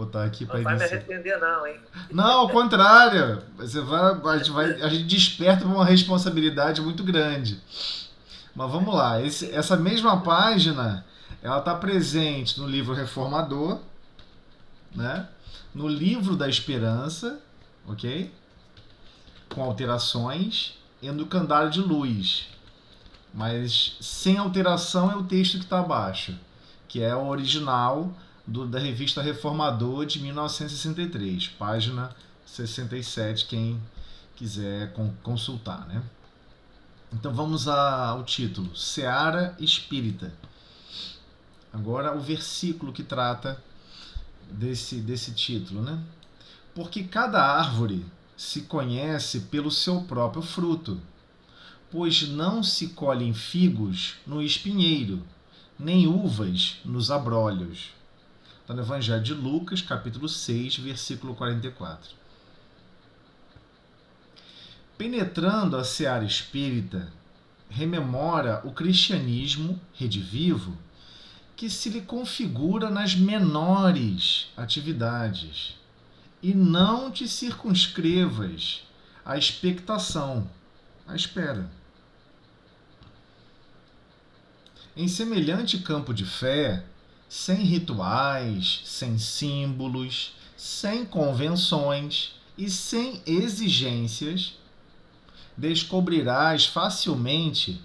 botar aqui Não para vai me iniciar. arrepender, não, hein? Não, ao contrário. A gente desperta uma responsabilidade muito grande. Mas vamos lá. Essa mesma página, ela está presente no livro Reformador, né? No livro da Esperança, ok? Com alterações, e no Candário de Luz. Mas sem alteração é o texto que está abaixo, que é o original da revista Reformador de 1963, página 67, quem quiser consultar, né? Então vamos ao título, Seara Espírita. Agora o versículo que trata desse título, né? Porque cada árvore se conhece pelo seu próprio fruto, pois não se colhem figos no espinheiro, nem uvas nos abrolhos. Está no Evangelho de Lucas, capítulo 6, versículo 44. Penetrando a seara espírita, rememora o cristianismo redivivo, que se lhe configura nas menores atividades, e não te circunscrevas à expectação, à espera. Em semelhante campo de fé, sem rituais, sem símbolos, sem convenções e sem exigências, descobrirás facilmente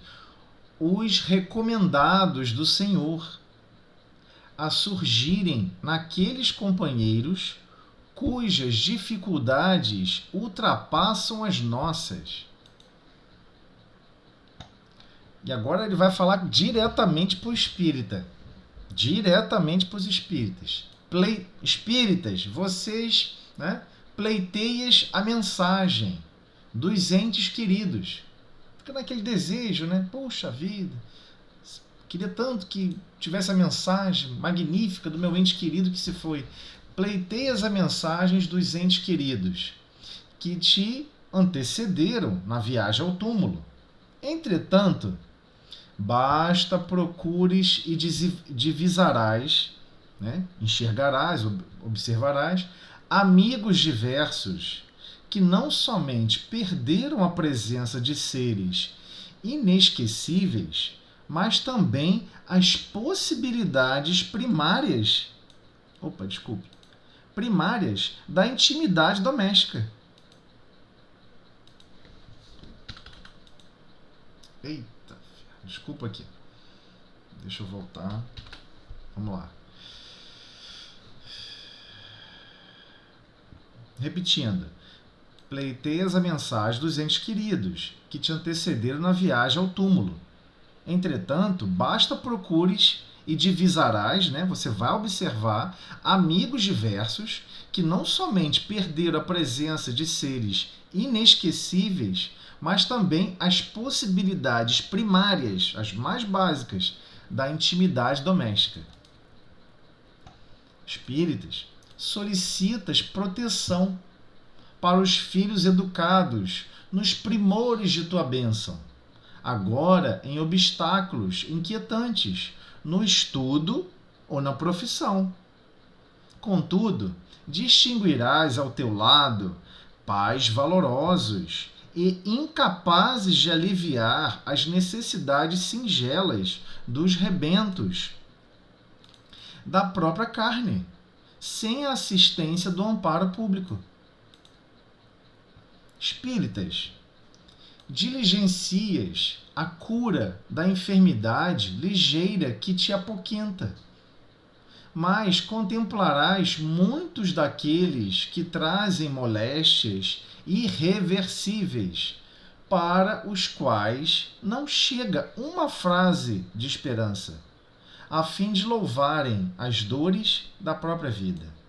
os recomendados do Senhor a surgirem naqueles companheiros cujas dificuldades ultrapassam as nossas. E agora ele vai falar diretamente para o espírita. Diretamente para os espíritas. Espíritas, vocês, né, pleiteias a mensagem dos entes queridos. Fica naquele desejo, né? Puxa vida, queria tanto que tivesse a mensagem magnífica do meu ente querido que se foi. Pleiteias a mensagens dos entes queridos que te antecederam na viagem ao túmulo. Entretanto, basta procures e divisarás, né? Enxergarás, observarás, amigos diversos que não somente perderam a presença de seres inesquecíveis, mas também as possibilidades primárias, primárias da intimidade doméstica. Eita, desculpa aqui. Deixa eu voltar. Vamos lá. Repetindo. Pleiteias a mensagem dos entes queridos que te antecederam na viagem ao túmulo. Entretanto, basta procures e divisarás, né? Você vai observar amigos diversos que não somente perderam a presença de seres inesquecíveis, mas também as possibilidades primárias, as mais básicas, da intimidade doméstica. Espíritas, solicitas proteção para os filhos educados nos primores de tua bênção, agora em obstáculos inquietantes, no estudo ou na profissão. Contudo, distinguirás ao teu lado pais valorosos e incapazes de aliviar as necessidades singelas dos rebentos da própria carne, sem a assistência do amparo público. Espíritas, diligencias a cura da enfermidade ligeira que te apoquenta, mas contemplarás muitos daqueles que trazem moléstias irreversíveis, para os quais não chega uma frase de esperança, a fim de louvarem as dores da própria vida.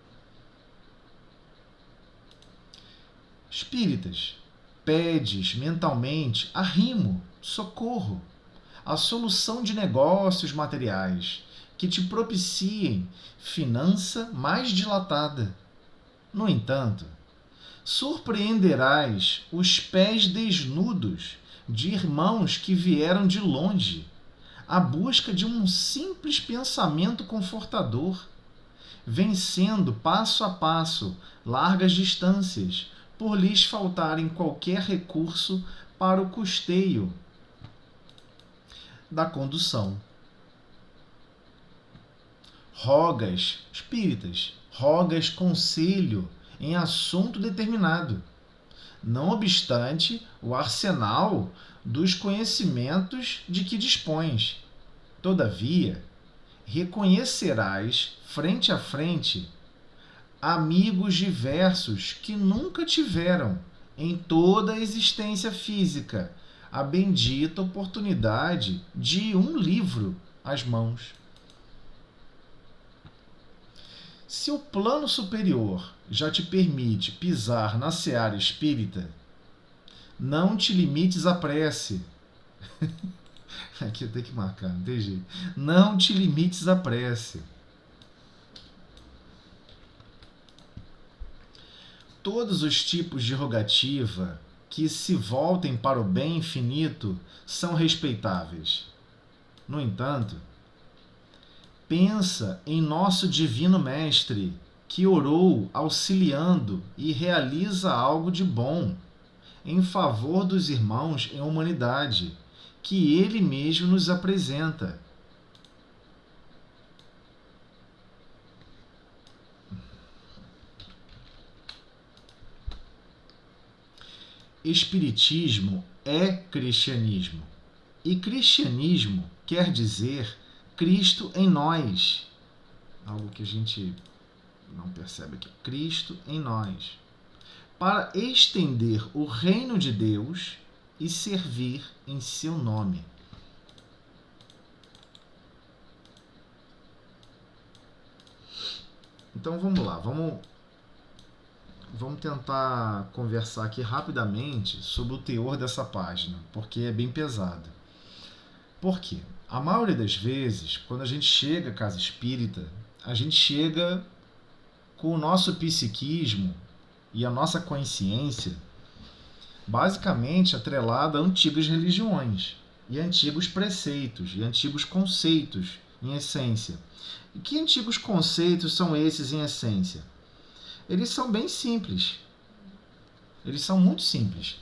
Espíritas, pedes mentalmente arrimo, socorro, a solução de negócios materiais que te propiciem finança mais dilatada. No entanto, surpreenderás os pés desnudos de irmãos que vieram de longe, à busca de um simples pensamento confortador, vencendo passo a passo largas distâncias, por lhes faltarem qualquer recurso para o custeio da condução. Rogas, espíritas, rogas conselho em assunto determinado, não obstante o arsenal dos conhecimentos de que dispões. Todavia, reconhecerás frente a frente amigos diversos que nunca tiveram, em toda a existência física, a bendita oportunidade de um livro às mãos. Se o plano superior já te permite pisar na seara espírita, não te limites à prece. Aqui eu tenho que marcar, não tem jeito. Não te limites à prece. Todos os tipos de rogativa que se voltem para o bem infinito são respeitáveis. No entanto, pensa em nosso Divino Mestre, que orou auxiliando e realiza algo de bom em favor dos irmãos em humanidade, que ele mesmo nos apresenta. Espiritismo é cristianismo. E cristianismo quer dizer Cristo em nós. Algo que a gente não percebe aqui. Cristo em nós. Para estender o reino de Deus e servir em seu nome. Então vamos lá, vamos tentar conversar aqui rapidamente sobre o teor dessa página, porque é bem pesado. Por quê? A maioria das vezes, quando a gente chega à casa espírita, a gente chega com o nosso psiquismo e a nossa consciência basicamente atrelada a antigas religiões e antigos preceitos e antigos conceitos em essência. E que antigos conceitos são esses em essência? Eles são bem simples. Eles são muito simples.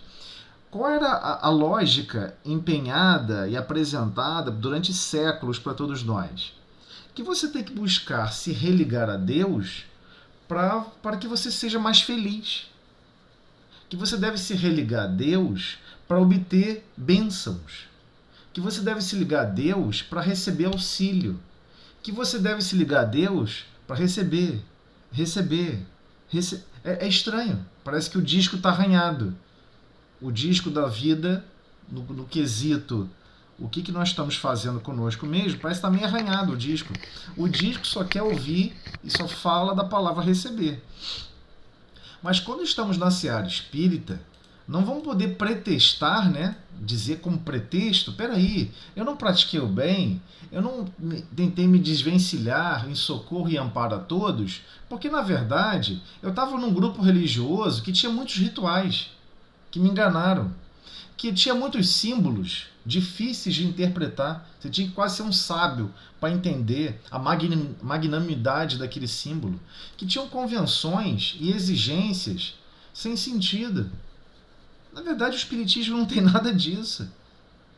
Qual era a lógica empenhada e apresentada durante séculos para todos nós? Que você tem que buscar se religar a Deus para que você seja mais feliz. Que você deve se religar a Deus para obter bênçãos. Que você deve se ligar a Deus para receber auxílio. Que você deve se ligar a Deus para receber. É estranho. Parece que o disco está arranhado. O disco da vida, no quesito, o que nós estamos fazendo conosco mesmo, parece que está meio arranhado o disco. O disco só quer ouvir e só fala da palavra receber. Mas quando estamos na seara espírita, não vamos poder pretextar, né? Dizer como pretexto, peraí, eu não pratiquei o bem, eu não tentei me desvencilhar em socorro e amparo a todos, porque na verdade eu estava num grupo religioso que tinha muitos rituais, que me enganaram, que tinha muitos símbolos difíceis de interpretar. Você tinha que quase ser um sábio para entender a magnanimidade daquele símbolo, que tinham convenções e exigências sem sentido. Na verdade, o espiritismo não tem nada disso.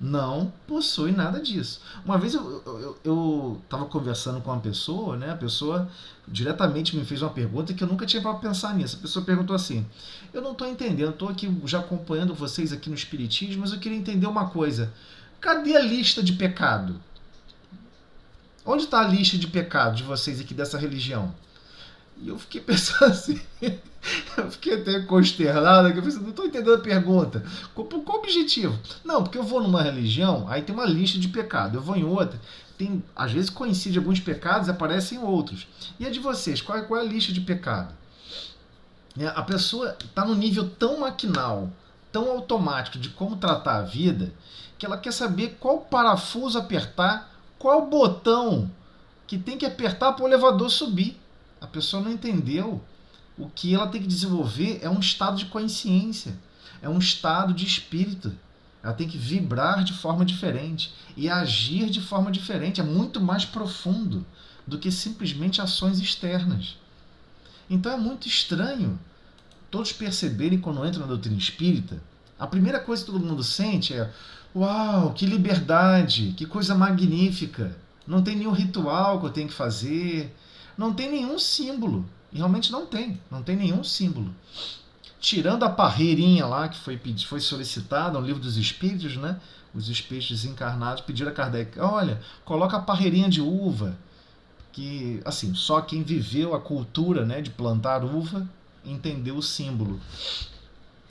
Não possui nada disso. Uma vez eu estava conversando com uma pessoa, né? A pessoa diretamente me fez uma pergunta que eu nunca tinha para pensar nisso. A pessoa perguntou assim: eu não estou entendendo, estou aqui já acompanhando vocês aqui no espiritismo, mas eu queria entender uma coisa. Cadê a lista de pecado? Onde está a lista de pecado de vocês aqui dessa religião? E eu fiquei pensando assim, eu fiquei até consternado, eu pensei, não estou entendendo a pergunta. Qual o objetivo? Não, porque eu vou numa religião, aí tem uma lista de pecado, eu vou em outra, tem, às vezes coincide alguns pecados e aparecem outros. E a de vocês, qual é a lista de pecado? A pessoa está num nível tão maquinal, tão automático de como tratar a vida, que ela quer saber qual parafuso apertar, qual botão que tem que apertar para o elevador subir. A pessoa não entendeu. O que ela tem que desenvolver é um estado de consciência, é um estado de espírito. Ela tem que vibrar de forma diferente e agir de forma diferente. É muito mais profundo do que simplesmente ações externas. Então é muito estranho todos perceberem quando entram na doutrina espírita, a primeira coisa que todo mundo sente é: uau, que liberdade, que coisa magnífica. Não tem nenhum ritual que eu tenho que fazer, não tem nenhum símbolo. E realmente não tem nenhum símbolo. Tirando a parreirinha lá que foi solicitada no Livro dos Espíritos, né? Os espíritos desencarnados pediram a Kardec: olha, coloca a parreirinha de uva, que assim, só quem viveu a cultura, né, de plantar uva entendeu o símbolo.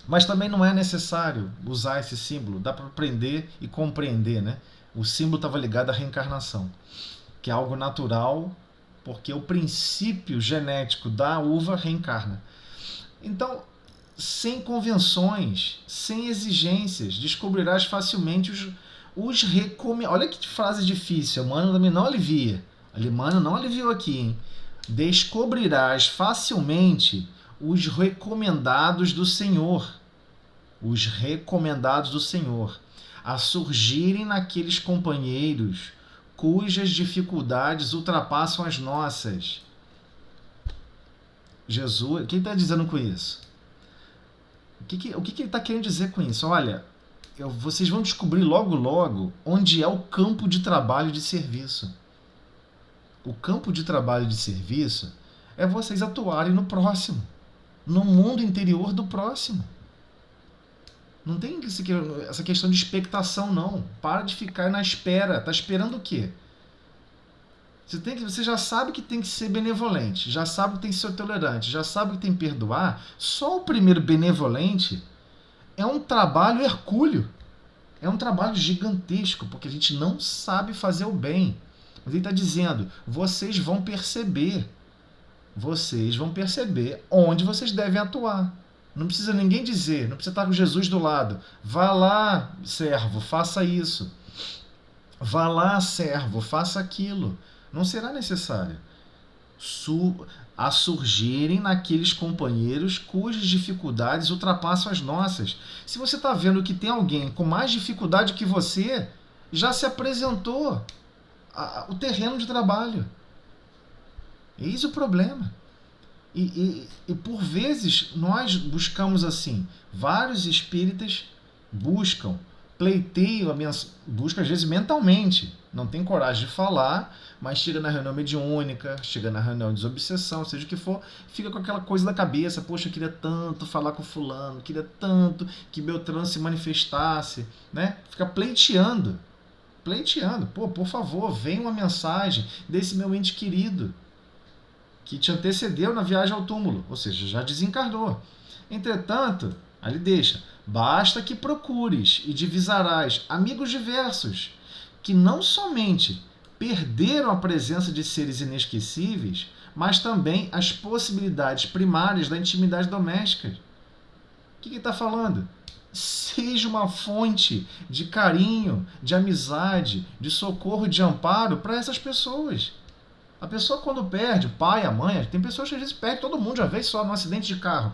Mas também não é necessário usar esse símbolo, dá para aprender e compreender, né? O símbolo estava ligado à reencarnação, que é algo natural, porque o princípio genético da uva reencarna. Então, sem convenções, sem exigências, descobrirás facilmente os recomendados. Olha que frase difícil, Emmanuel também não alivia. Emmanuel não aliviou aqui, hein? Descobrirás facilmente os recomendados do Senhor. Os recomendados do Senhor, a surgirem naqueles companheiros cujas dificuldades ultrapassam as nossas. Jesus, o que ele está dizendo com isso? O que ele está querendo dizer com isso? Olha, vocês vão descobrir logo logo onde é o campo de trabalho de serviço. O campo de trabalho de serviço é vocês atuarem no próximo, no mundo interior do próximo. Não tem essa questão de expectação, não. Para de ficar na espera. Tá esperando o quê? Você já sabe que tem que ser benevolente, já sabe que tem que ser tolerante, já sabe que tem que perdoar. Só o primeiro benevolente é um trabalho hercúleo. É um trabalho gigantesco, porque a gente não sabe fazer o bem. Mas ele está dizendo, vocês vão perceber onde vocês devem atuar. Não precisa ninguém dizer, não precisa estar com Jesus do lado. Vá lá, servo, faça isso. Vá lá, servo, faça aquilo. Não será necessário. A surgirem naqueles companheiros cujas dificuldades ultrapassam as nossas. Se você está vendo que tem alguém com mais dificuldade que você, já se apresentou o terreno de trabalho. Eis o problema. E por vezes nós buscamos assim, vários espíritas pleiteiam, buscam às vezes mentalmente, não tem coragem de falar, mas chega na reunião mediúnica, chega na reunião de desobsessão, seja o que for, fica com aquela coisa na cabeça: poxa, eu queria tanto falar com fulano, queria tanto que Beltrano se manifestasse, né? Fica pleiteando, pô, por favor, vem uma mensagem desse meu ente querido, que te antecedeu na viagem ao túmulo, ou seja, já desencarnou. Entretanto, ali deixa: basta que procures e divisarás amigos diversos, que não somente perderam a presença de seres inesquecíveis, mas também as possibilidades primárias da intimidade doméstica. O que ele está falando? Seja uma fonte de carinho, de amizade, de socorro, de amparo para essas pessoas. A pessoa, quando perde o pai, a mãe, tem pessoas que às vezes perdem todo mundo de uma vez só num acidente de carro.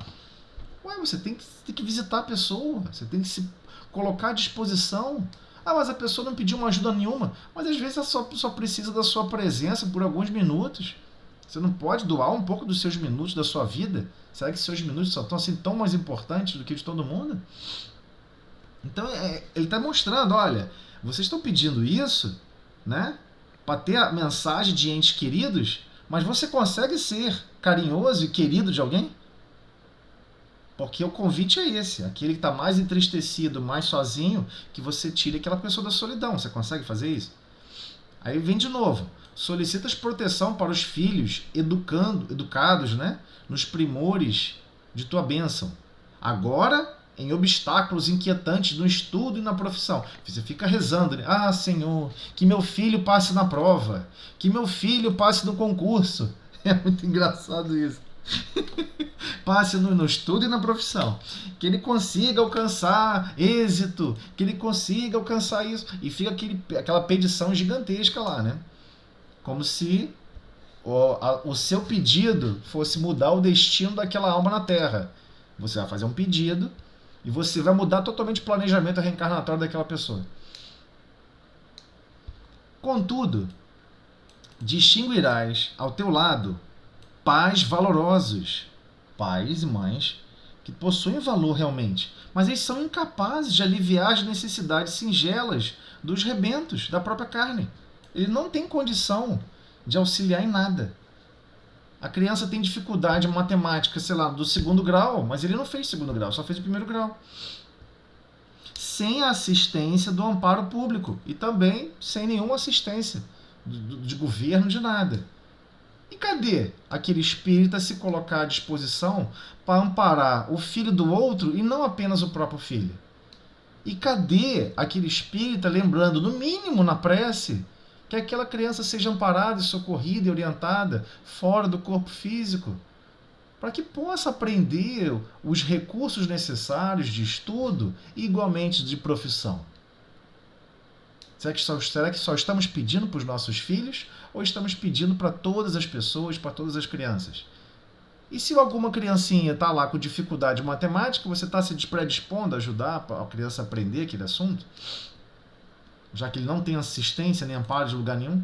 Ué, você tem que visitar a pessoa, você tem que se colocar à disposição. Ah, mas a pessoa não pediu uma ajuda nenhuma. Mas às vezes ela só precisa da sua presença por alguns minutos. Você não pode doar um pouco dos seus minutos da sua vida? Será que seus minutos só estão assim tão mais importantes do que de todo mundo? Então ele está mostrando: olha, vocês estão pedindo isso, né? Para ter a mensagem de entes queridos, mas você consegue ser carinhoso e querido de alguém? Porque o convite é esse: aquele que está mais entristecido, mais sozinho, que você tire aquela pessoa da solidão. Você consegue fazer isso? Aí vem de novo: solicitas proteção para os filhos educados, né, nos primores de tua bênção. Agora, em obstáculos inquietantes no estudo e na profissão. Você fica rezando, né? Ah, Senhor, que meu filho passe na prova, que meu filho passe no concurso. É muito engraçado isso. Passe no estudo e na profissão. Que ele consiga alcançar êxito, que ele consiga alcançar isso. E fica aquela petição gigantesca lá, né? Como se o seu pedido fosse mudar o destino daquela alma na Terra. Você vai fazer um pedido e você vai mudar totalmente o planejamento reencarnatório daquela pessoa. Contudo, distinguirás ao teu lado pais valorosos, pais e mães que possuem valor realmente, mas eles são incapazes de aliviar as necessidades singelas dos rebentos da própria carne. Ele não tem condição de auxiliar em nada. A criança tem dificuldade em matemática, sei lá, do segundo grau, mas ele não fez segundo grau, só fez o primeiro grau. Sem a assistência do amparo público e também sem nenhuma assistência de governo, de nada. E cadê aquele espírita se colocar à disposição para amparar o filho do outro e não apenas o próprio filho? E cadê aquele espírita lembrando, no mínimo na prece, que aquela criança seja amparada, socorrida e orientada fora do corpo físico, para que possa aprender os recursos necessários de estudo e igualmente de profissão? Será que só estamos pedindo para os nossos filhos ou estamos pedindo para todas as pessoas, para todas as crianças? E se alguma criancinha está lá com dificuldade em matemática, você está se predispondo a ajudar a criança a aprender aquele assunto? Já que ele não tem assistência nem amparo de lugar nenhum?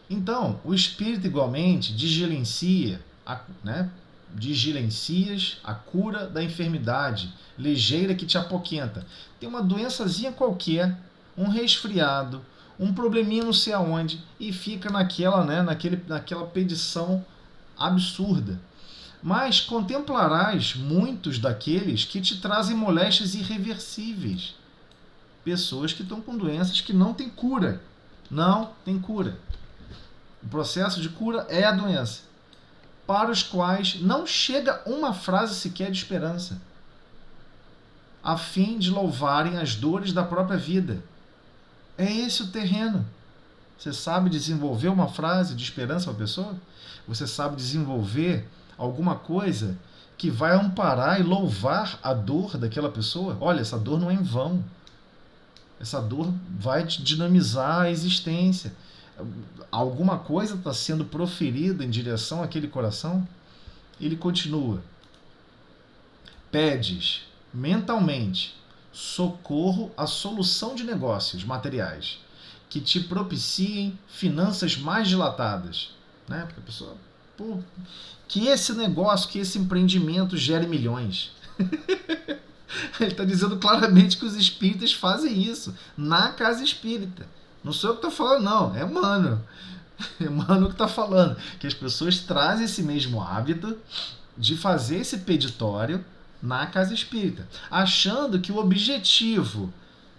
Então, o espírito igualmente digilencias a cura da enfermidade ligeira que te apoquenta. Tem uma doençazinha qualquer, um resfriado, um probleminha não sei aonde, e fica naquela pedição absurda. Mas contemplarás muitos daqueles que te trazem moléstias irreversíveis. Pessoas que estão com doenças que não têm cura. Não tem cura. O processo de cura é a doença, para os quais não chega uma frase sequer de esperança, a fim de louvarem as dores da própria vida. É esse o terreno. Você sabe desenvolver uma frase de esperança para a pessoa? Você sabe desenvolver alguma coisa que vai amparar e louvar a dor daquela pessoa? Olha, essa dor não é em vão. Essa dor vai te dinamizar a existência. Alguma coisa está sendo proferida em direção àquele coração? Ele continua. Pedes mentalmente socorro à solução de negócios materiais que te propiciem finanças mais dilatadas. Né? Porque a pessoa, que esse negócio, que esse empreendimento gere milhões. Ele está dizendo claramente que os espíritas fazem isso na casa espírita. Não sou eu que estou falando, não. É Emmanuel. É Emmanuel que está falando. Que as pessoas trazem esse mesmo hábito de fazer esse peditório na casa espírita, achando que o objetivo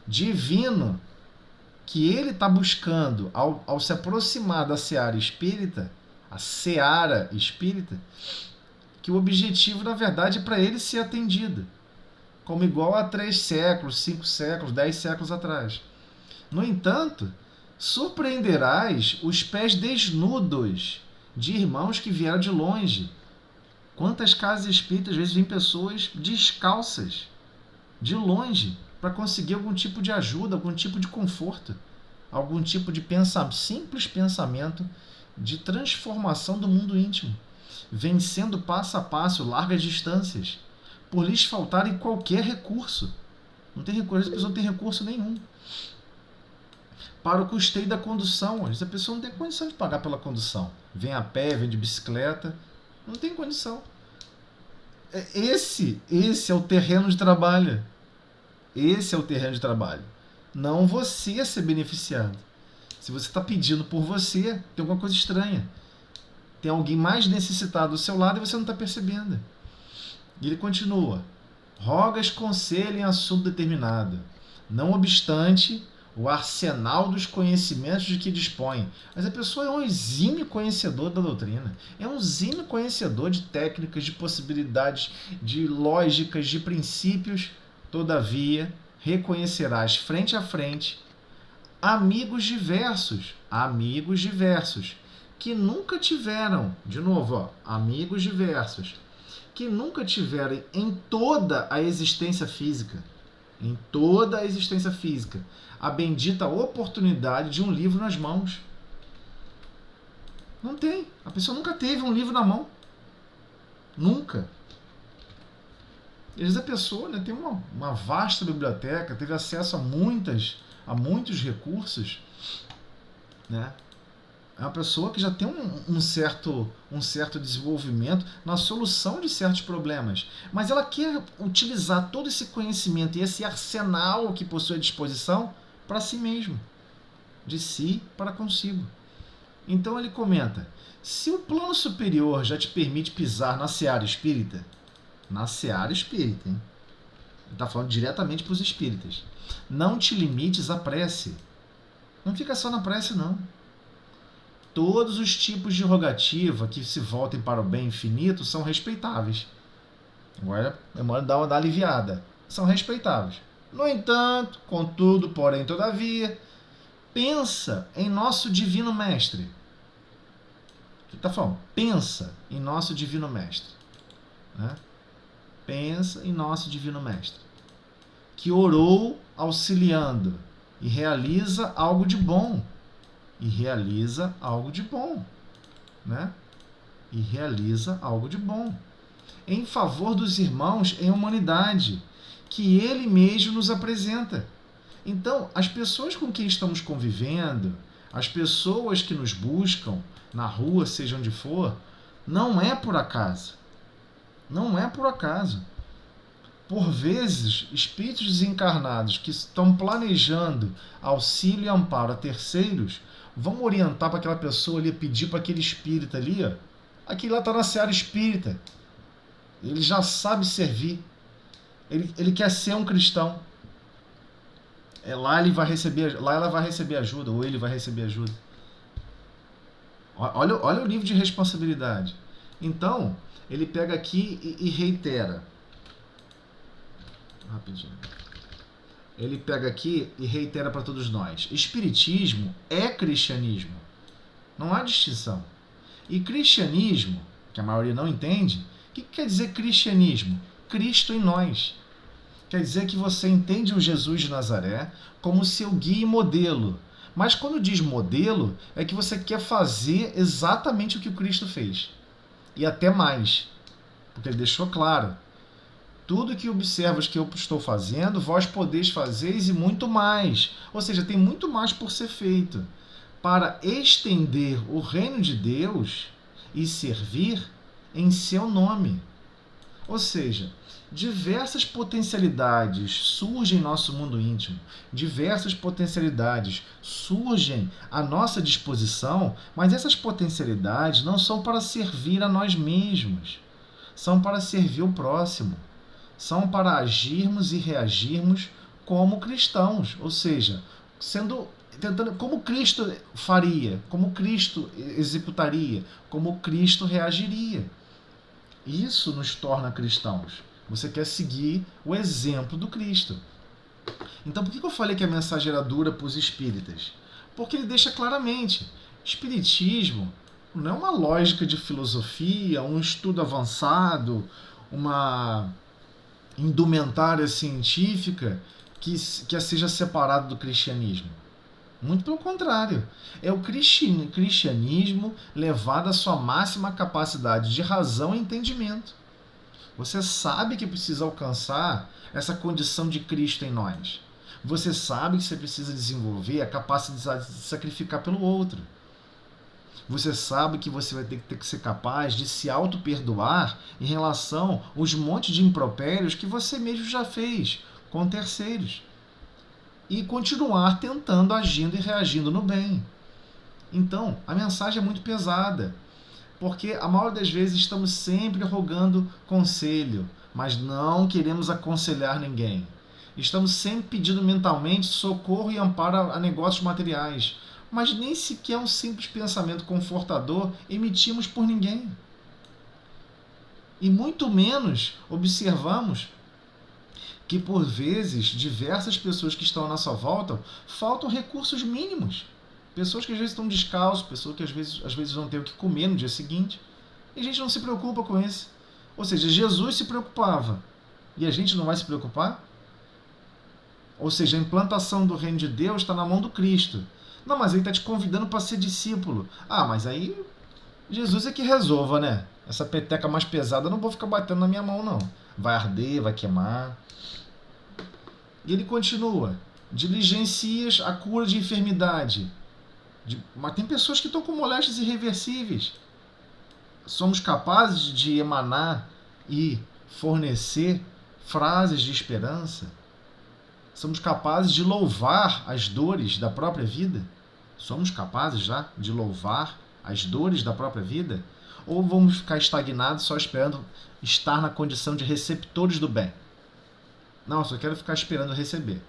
divino que ele está buscando ao se aproximar da seara espírita, a seara espírita, que o objetivo, na verdade, é para ele ser atendido, como igual a 3 séculos, 5 séculos, 10 séculos atrás. No entanto, surpreenderás os pés desnudos de irmãos que vieram de longe. Quantas casas espíritas, às vezes, vêm pessoas descalças, de longe, para conseguir algum tipo de ajuda, algum tipo de conforto, algum tipo de simples pensamento de transformação do mundo íntimo, vencendo passo a passo largas distâncias, por lhes faltarem qualquer recurso. Não tem recurso, a pessoa não tem recurso nenhum. Para o custeio da condução, às vezes a pessoa não tem condição de pagar pela condução. Vem a pé, vem de bicicleta, não tem condição. Esse é o terreno de trabalho. Esse é o terreno de trabalho. Não você ser beneficiado. Se você está pedindo por você, tem alguma coisa estranha. Tem alguém mais necessitado do seu lado e você não está percebendo. E ele continua. Rogas conselho em assunto determinado. Não obstante o arsenal dos conhecimentos de que dispõe. Mas a pessoa é um exímio conhecedor da doutrina. É um exímio conhecedor de técnicas, de possibilidades, de lógicas, de princípios. Todavia, reconhecerás frente a frente amigos diversos, que nunca tiveram, de novo, amigos diversos, que nunca tiveram em toda a existência física, a bendita oportunidade de um livro nas mãos. Não tem. A pessoa nunca teve um livro na mão. Nunca. Às vezes a pessoa, né, tem uma vasta biblioteca, teve acesso a muitos recursos, né? É uma pessoa que já tem um certo desenvolvimento na solução de certos problemas. Mas ela quer utilizar todo esse conhecimento e esse arsenal que possui à disposição para si mesmo. De si para consigo. Então ele comenta: se o plano superior já te permite pisar na seara espírita, hein? Ele está falando diretamente para os espíritas. Não te limites à prece. Não fica só na prece, não. Todos os tipos de rogativa que se voltem para o bem infinito são respeitáveis. Agora, eu dar uma aliviada. São respeitáveis. No entanto, contudo, porém, todavia, pensa em nosso Divino Mestre. O que está falando? Pensa em nosso Divino Mestre. Né? Pensa em nosso Divino Mestre, que orou auxiliando e realiza algo de bom. Né? E realiza algo de bom. Em favor dos irmãos em humanidade, que ele mesmo nos apresenta. Então, as pessoas com quem estamos convivendo, as pessoas que nos buscam, na rua, seja onde for, não é por acaso. Não é por acaso. Por vezes, espíritos desencarnados que estão planejando auxílio e amparo a terceiros vão orientar para aquela pessoa ali, pedir para aquele espírita ali, ó, aquele lá está na seara espírita. Ele já sabe servir. Ele quer ser um cristão. Lá ela vai receber ajuda, ou ele vai receber ajuda. Olha o nível de responsabilidade. Então, ele pega aqui e reitera. Rapidinho. Ele pega aqui e reitera para todos nós. Espiritismo é cristianismo. Não há distinção. E cristianismo, que a maioria não entende, o que quer dizer cristianismo? Cristo em nós. Quer dizer que você entende o Jesus de Nazaré como seu guia e modelo. Mas quando diz modelo, é que você quer fazer exatamente o que o Cristo fez. E até mais. Porque ele deixou claro: tudo que observas que eu estou fazendo, vós podeis fazer e muito mais. Ou seja, tem muito mais por ser feito. Para estender o reino de Deus e servir em seu nome. Ou seja, diversas potencialidades surgem em nosso mundo íntimo, diversas potencialidades surgem à nossa disposição, mas essas potencialidades não são para servir a nós mesmos, são para servir o próximo, são para agirmos e reagirmos como cristãos, ou seja, tentando como Cristo faria, como Cristo executaria, como Cristo reagiria. Isso nos torna cristãos. Você quer seguir o exemplo do Cristo. Então, por que eu falei que a mensagem era dura para os espíritas? Porque ele deixa claramente: espiritismo não é uma lógica de filosofia, um estudo avançado, uma indumentária científica que seja separado do cristianismo. Muito pelo contrário. É o cristianismo levado à sua máxima capacidade de razão e entendimento. Você sabe que precisa alcançar essa condição de Cristo em nós. Você sabe que você precisa desenvolver a capacidade de sacrificar pelo outro. Você sabe que você vai ter que ser capaz de se auto-perdoar em relação aos montes de impropérios que você mesmo já fez com terceiros. E continuar tentando, agindo e reagindo no bem. Então, a mensagem é muito pesada, porque a maioria das vezes estamos sempre rogando conselho, mas não queremos aconselhar ninguém. Estamos sempre pedindo mentalmente socorro e amparo a negócios materiais, mas nem sequer um simples pensamento confortador emitimos por ninguém. E muito menos observamos que, por vezes, diversas pessoas que estão à nossa volta faltam recursos mínimos. Pessoas que às vezes estão descalços, pessoas que às vezes não têm o que comer no dia seguinte. E a gente não se preocupa com isso. Ou seja, Jesus se preocupava. E a gente não vai se preocupar? Ou seja, a implantação do reino de Deus está na mão do Cristo. Não, mas ele está te convidando para ser discípulo. Ah, mas aí Jesus é que resolva, né? Essa peteca mais pesada eu não vou ficar batendo na minha mão, não. Vai arder, vai queimar. E ele continua: diligencias a cura de enfermidade. Mas tem pessoas que estão com moléstias irreversíveis. Somos capazes de emanar e fornecer frases de esperança? Somos capazes de louvar as dores da própria vida? Somos capazes já de louvar as dores da própria vida? Ou vamos ficar estagnados só esperando estar na condição de receptores do bem? Não, eu só quero ficar esperando receber.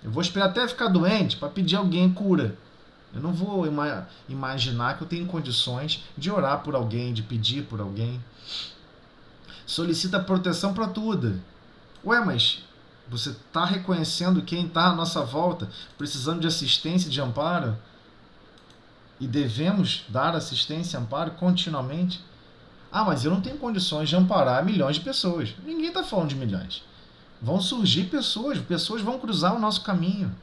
Eu vou esperar até ficar doente para pedir a alguém cura. Eu não vou imaginar que eu tenho condições de orar por alguém, de pedir por alguém. Solicita proteção para tudo. Ué, mas você está reconhecendo quem está à nossa volta, precisando de assistência e de amparo? E devemos dar assistência e amparo continuamente? Ah, mas eu não tenho condições de amparar milhões de pessoas. Ninguém está falando de milhões. Vão surgir pessoas vão cruzar o nosso caminho.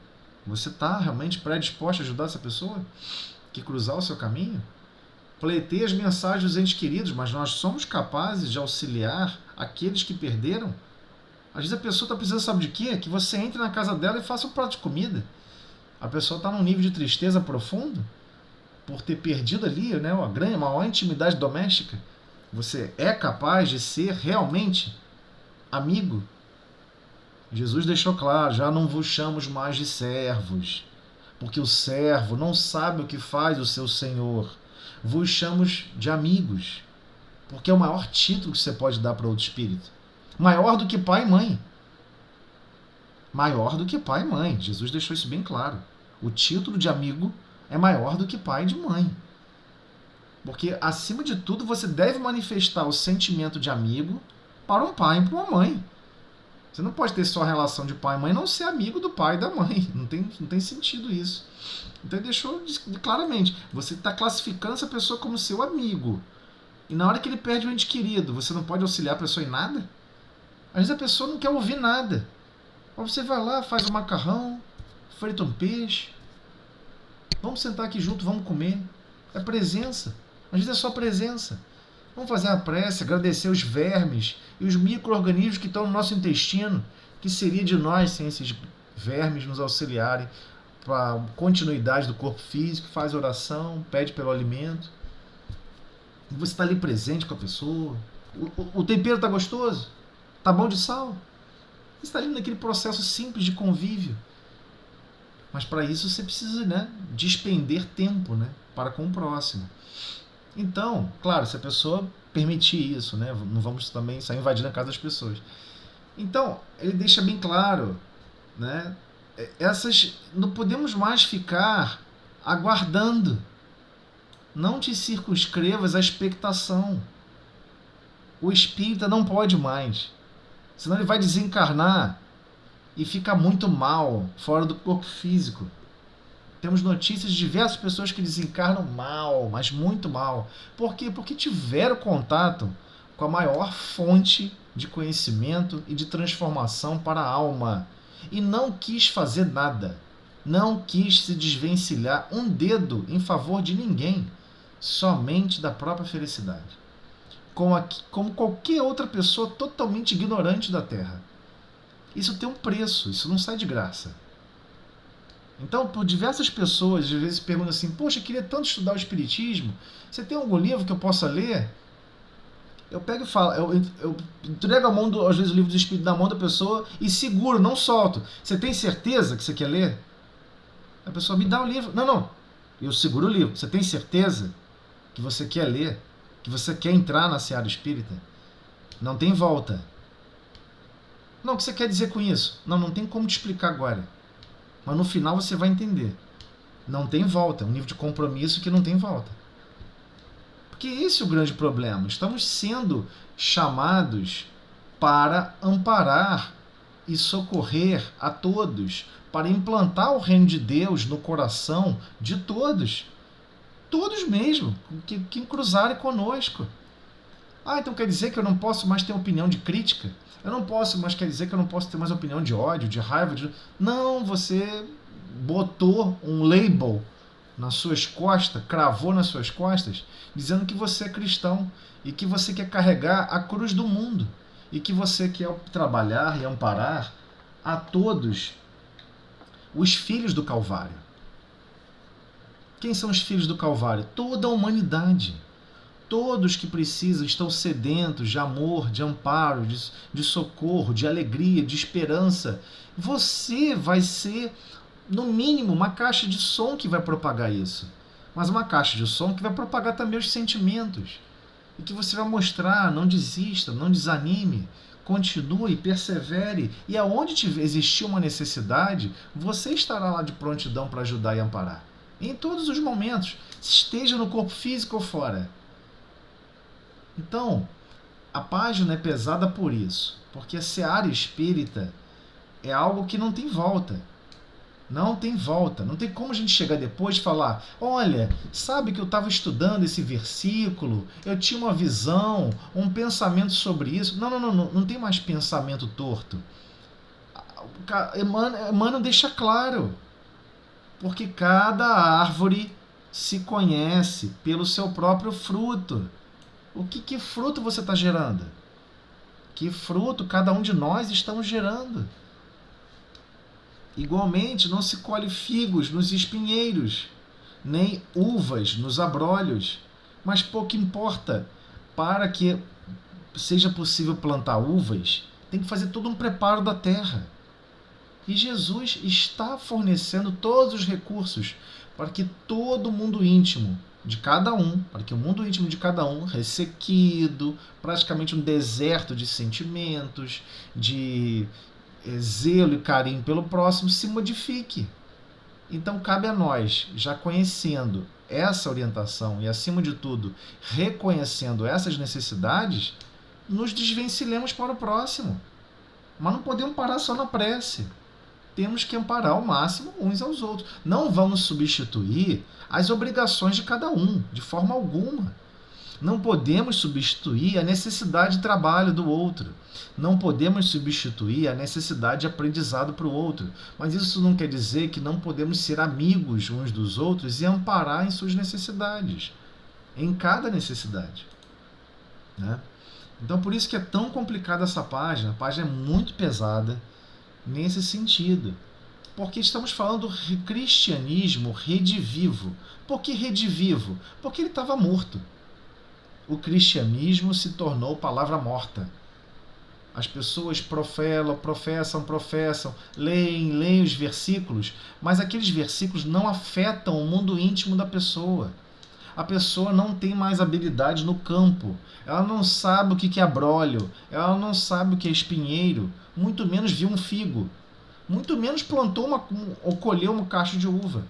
Você está realmente predisposto a ajudar essa pessoa que cruzar o seu caminho? Pleiteie as mensagens dos entes queridos, mas nós somos capazes de auxiliar aqueles que perderam? Às vezes a pessoa está precisando, sabe de quê? Que você entre na casa dela e faça um prato de comida. A pessoa está num nível de tristeza profundo por ter perdido ali, né, uma maior intimidade doméstica. Você é capaz de ser realmente amigo? Jesus deixou claro, já não vos chamo mais de servos, porque o servo não sabe o que faz o seu senhor. Vos chamo de amigos, porque é o maior título que você pode dar para outro espírito. Maior do que pai e mãe. Maior do que pai e mãe. Jesus deixou isso bem claro. O título de amigo é maior do que pai e de mãe. Porque, acima de tudo, você deve manifestar o sentimento de amigo para um pai e para uma mãe. Você não pode ter só a relação de pai e mãe e não ser amigo do pai e da mãe. Não tem sentido isso. Então ele deixou claramente. Você está classificando essa pessoa como seu amigo. E na hora que ele perde um ente querido, você não pode auxiliar a pessoa em nada? Às vezes a pessoa não quer ouvir nada. Ou você vai lá, faz um macarrão, frita um peixe. Vamos sentar aqui junto, vamos comer. É presença. Às vezes é só presença. Vamos fazer uma prece, agradecer os vermes e os micro-organismos que estão no nosso intestino. Que seria de nós sem esses vermes nos auxiliarem para a continuidade do corpo físico? Faz oração, pede pelo alimento. E você está ali presente com a pessoa. O tempero está gostoso? Está bom de sal? Você está ali naquele processo simples de convívio. Mas para isso você precisa, né, despender tempo, né, para com o próximo. Então, claro, se a pessoa permitir isso, né, não vamos também sair invadindo a casa das pessoas. Então, ele deixa bem claro, né, não podemos mais ficar aguardando. Não te circunscrevas à expectação. O espírita não pode mais. Senão ele vai desencarnar e fica muito mal fora do corpo físico. Temos notícias de diversas pessoas que desencarnam mal, mas muito mal. Por quê? Porque tiveram contato com a maior fonte de conhecimento e de transformação para a alma. E não quis fazer nada. Não quis se desvencilhar um dedo em favor de ninguém. Somente da própria felicidade. Como qualquer outra pessoa totalmente ignorante da Terra. Isso tem um preço, isso não sai de graça. Então, por diversas pessoas, às vezes perguntam assim, poxa, eu queria tanto estudar o Espiritismo, você tem algum livro que eu possa ler? Eu pego e falo, eu entrego a mão, às vezes, o livro do Espírito na mão da pessoa e seguro, não solto. Você tem certeza que você quer ler? A pessoa me dá o livro. Não. Eu seguro o livro. Você tem certeza que você quer ler? Que você quer entrar na seara espírita? Não tem volta. Não, o que você quer dizer com isso? Não tem como te explicar agora. Mas no final você vai entender. Não tem volta. É um nível de compromisso que não tem volta. Porque esse é o grande problema. Estamos sendo chamados para amparar e socorrer a todos, para implantar o reino de Deus no coração de todos. Todos mesmo, que cruzarem conosco. Então quer dizer que eu não posso mais ter opinião de crítica? Eu não posso mais, quer dizer que eu não posso ter mais opinião de ódio, de raiva? Não, você botou um label nas suas costas, cravou nas suas costas, dizendo que você é cristão e que você quer carregar a cruz do mundo e que você quer trabalhar e amparar a todos os filhos do Calvário. Quem são os filhos do Calvário? Toda a humanidade. Todos que precisam, estão sedentos de amor, de amparo, de socorro, de alegria, de esperança. Você vai ser, no mínimo, uma caixa de som que vai propagar isso. Mas uma caixa de som que vai propagar também os sentimentos. E que você vai mostrar, não desista, não desanime, continue, persevere. E aonde existir uma necessidade, você estará lá de prontidão para ajudar e amparar. Em todos os momentos, esteja no corpo físico ou fora. Então, a página é pesada por isso, porque a seara espírita é algo que não tem volta. Não tem volta. Não tem como a gente chegar depois e falar: olha, sabe que eu estava estudando esse versículo, eu tinha uma visão, um pensamento sobre isso. Não tem mais pensamento torto. Emmanuel deixa claro. Porque cada árvore se conhece pelo seu próprio fruto. Que fruto você está gerando? Que fruto cada um de nós estamos gerando? Igualmente, não se colhe figos nos espinheiros, nem uvas nos abrolhos, mas pouco importa. Para que seja possível plantar uvas, tem que fazer todo um preparo da terra. E Jesus está fornecendo todos os recursos para que todo o mundo íntimo de cada um, para que o mundo íntimo de cada um, ressequido, praticamente um deserto de sentimentos, de zelo e carinho pelo próximo, se modifique. Então cabe a nós, já conhecendo essa orientação e, acima de tudo, reconhecendo essas necessidades, nos desvencilhemos para o próximo. Mas não podemos parar só na prece. Temos que amparar ao máximo uns aos outros. Não vamos substituir as obrigações de cada um, de forma alguma. Não podemos substituir a necessidade de trabalho do outro. Não podemos substituir a necessidade de aprendizado para o outro. Mas isso não quer dizer que não podemos ser amigos uns dos outros e amparar em suas necessidades. Em cada necessidade. Né? Então, por isso que é tão complicada essa página. A página é muito pesada nesse sentido. Porque estamos falando do cristianismo redivivo. Por que redivivo? Porque ele estava morto. O cristianismo se tornou palavra morta. As pessoas professam, leem os versículos, mas aqueles versículos não afetam o mundo íntimo da pessoa. A pessoa não tem mais habilidade no campo. Ela não sabe o que é abrolho, ela não sabe o que é espinheiro, muito menos viu um figo, muito menos plantou ou colheu um cacho de uva.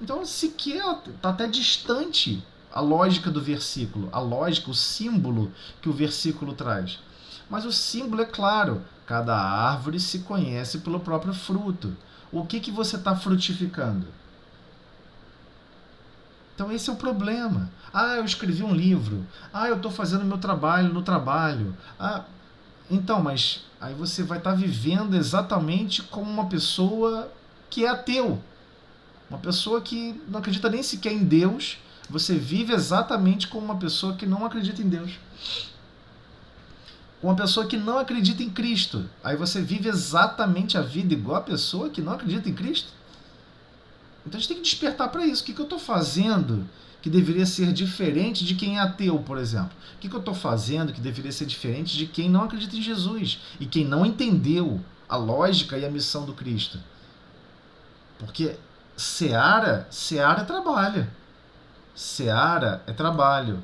Então, sequer está até distante a lógica do versículo, a lógica, o símbolo que o versículo traz. Mas o símbolo é claro: cada árvore se conhece pelo próprio fruto. O que você está frutificando? Então esse é o problema. Eu escrevi um livro. Eu estou fazendo meu trabalho no trabalho. Então, mas aí você vai estar vivendo exatamente como uma pessoa que é ateu. Uma pessoa que não acredita nem sequer em Deus. Você vive exatamente como uma pessoa que não acredita em Deus. Uma pessoa que não acredita em Cristo. Aí você vive exatamente a vida igual a pessoa que não acredita em Cristo. Então a gente tem que despertar para isso. O que eu estou fazendo que deveria ser diferente de quem é ateu, por exemplo? O que eu estou fazendo que deveria ser diferente de quem não acredita em Jesus e quem não entendeu a lógica e a missão do Cristo? Porque seara é trabalho. Seara é trabalho.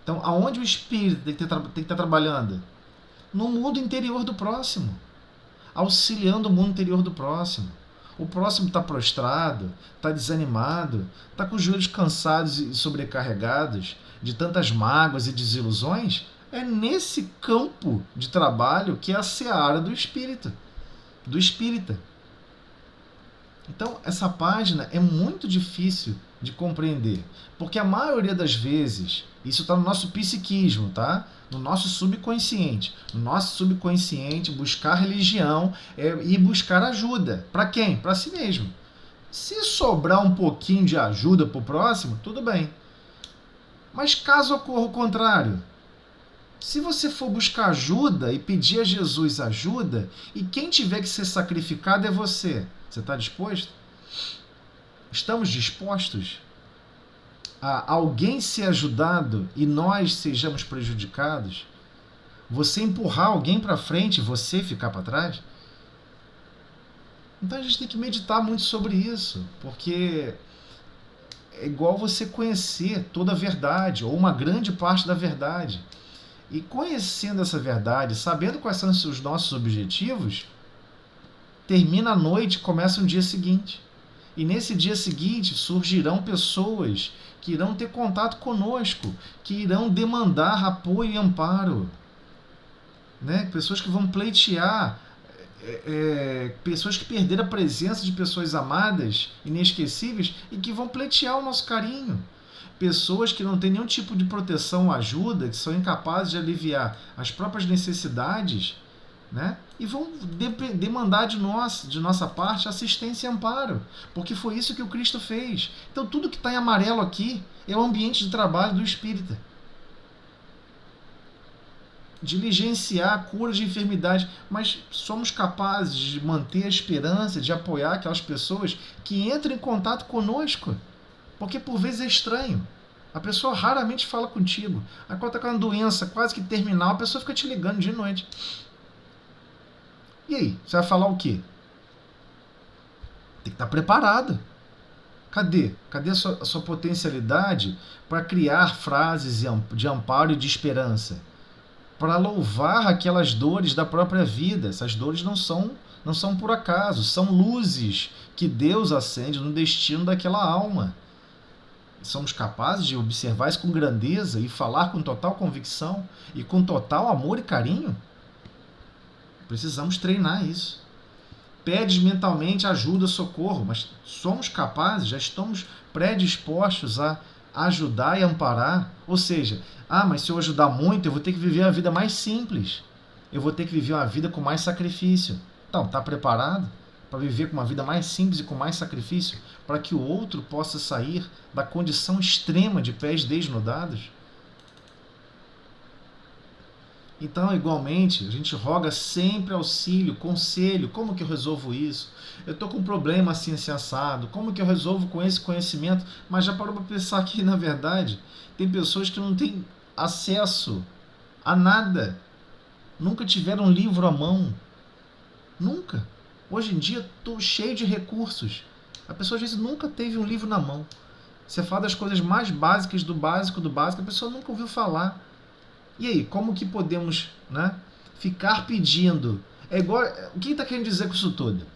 Então, aonde o espírito tem que estar trabalhando? No mundo interior do próximo. Auxiliando o mundo interior do próximo. O próximo está prostrado, está desanimado, está com os joelhos cansados e sobrecarregados de tantas mágoas e desilusões. É nesse campo de trabalho que é a seara do espírita. Então, essa página é muito difícil de compreender, porque a maioria das vezes, isso está no nosso psiquismo, tá? No nosso subconsciente. No nosso subconsciente, buscar religião é ir buscar ajuda. Para quem? Para si mesmo. Se sobrar um pouquinho de ajuda para o próximo, tudo bem. Mas caso ocorra o contrário, se você for buscar ajuda e pedir a Jesus ajuda, e quem tiver que ser sacrificado é você, você está disposto? Estamos dispostos? alguém ser ajudado e nós sejamos prejudicados? Você empurrar alguém para frente e você ficar para trás? Então a gente tem que meditar muito sobre isso, porque é igual você conhecer toda a verdade, ou uma grande parte da verdade. E conhecendo essa verdade, sabendo quais são os nossos objetivos, termina a noite, começa um dia seguinte. E nesse dia seguinte surgirão pessoas que irão ter contato conosco, que irão demandar apoio e amparo. Né? Pessoas que vão pleitear, pessoas que perderam a presença de pessoas amadas, inesquecíveis, e que vão pleitear o nosso carinho. Pessoas que não têm nenhum tipo de proteção ou ajuda, que são incapazes de aliviar as próprias necessidades, né? E vão demandar de nossa parte assistência e amparo, porque foi isso que o Cristo fez. Então tudo que está em amarelo aqui é o ambiente de trabalho do espírita. Diligenciar a cura de enfermidade, mas somos capazes de manter a esperança, de apoiar aquelas pessoas que entram em contato conosco, porque por vezes é estranho. A pessoa raramente fala contigo. Aí quando está com uma doença quase que terminal, a pessoa fica te ligando de noite. E aí, você vai falar o quê? Tem que estar preparado. Cadê? Cadê a sua potencialidade para criar frases de amparo e de esperança? Para louvar aquelas dores da própria vida. Essas dores não são por acaso, são luzes que Deus acende no destino daquela alma. Somos capazes de observar isso com grandeza e falar com total convicção e com total amor e carinho? Precisamos treinar isso. Pedes mentalmente ajuda, socorro, mas somos capazes, já estamos predispostos a ajudar e amparar? Ou seja, mas se eu ajudar muito, eu vou ter que viver uma vida mais simples. Eu vou ter que viver uma vida com mais sacrifício. Então, está preparado para viver com uma vida mais simples e com mais sacrifício? Para que o outro possa sair da condição extrema de pés desnudados? Então, igualmente, a gente roga sempre auxílio, conselho. Como que eu resolvo isso? Eu estou com um problema assim assado. Como que eu resolvo com esse conhecimento? Mas já parou para pensar que, na verdade, tem pessoas que não têm acesso a nada. Nunca tiveram um livro à mão. Nunca. Hoje em dia, estou cheio de recursos. A pessoa, às vezes, nunca teve um livro na mão. Você fala das coisas mais básicas do básico, a pessoa nunca ouviu falar. E aí, como que podemos, né, ficar pedindo? É igual, o que está querendo dizer com isso tudo?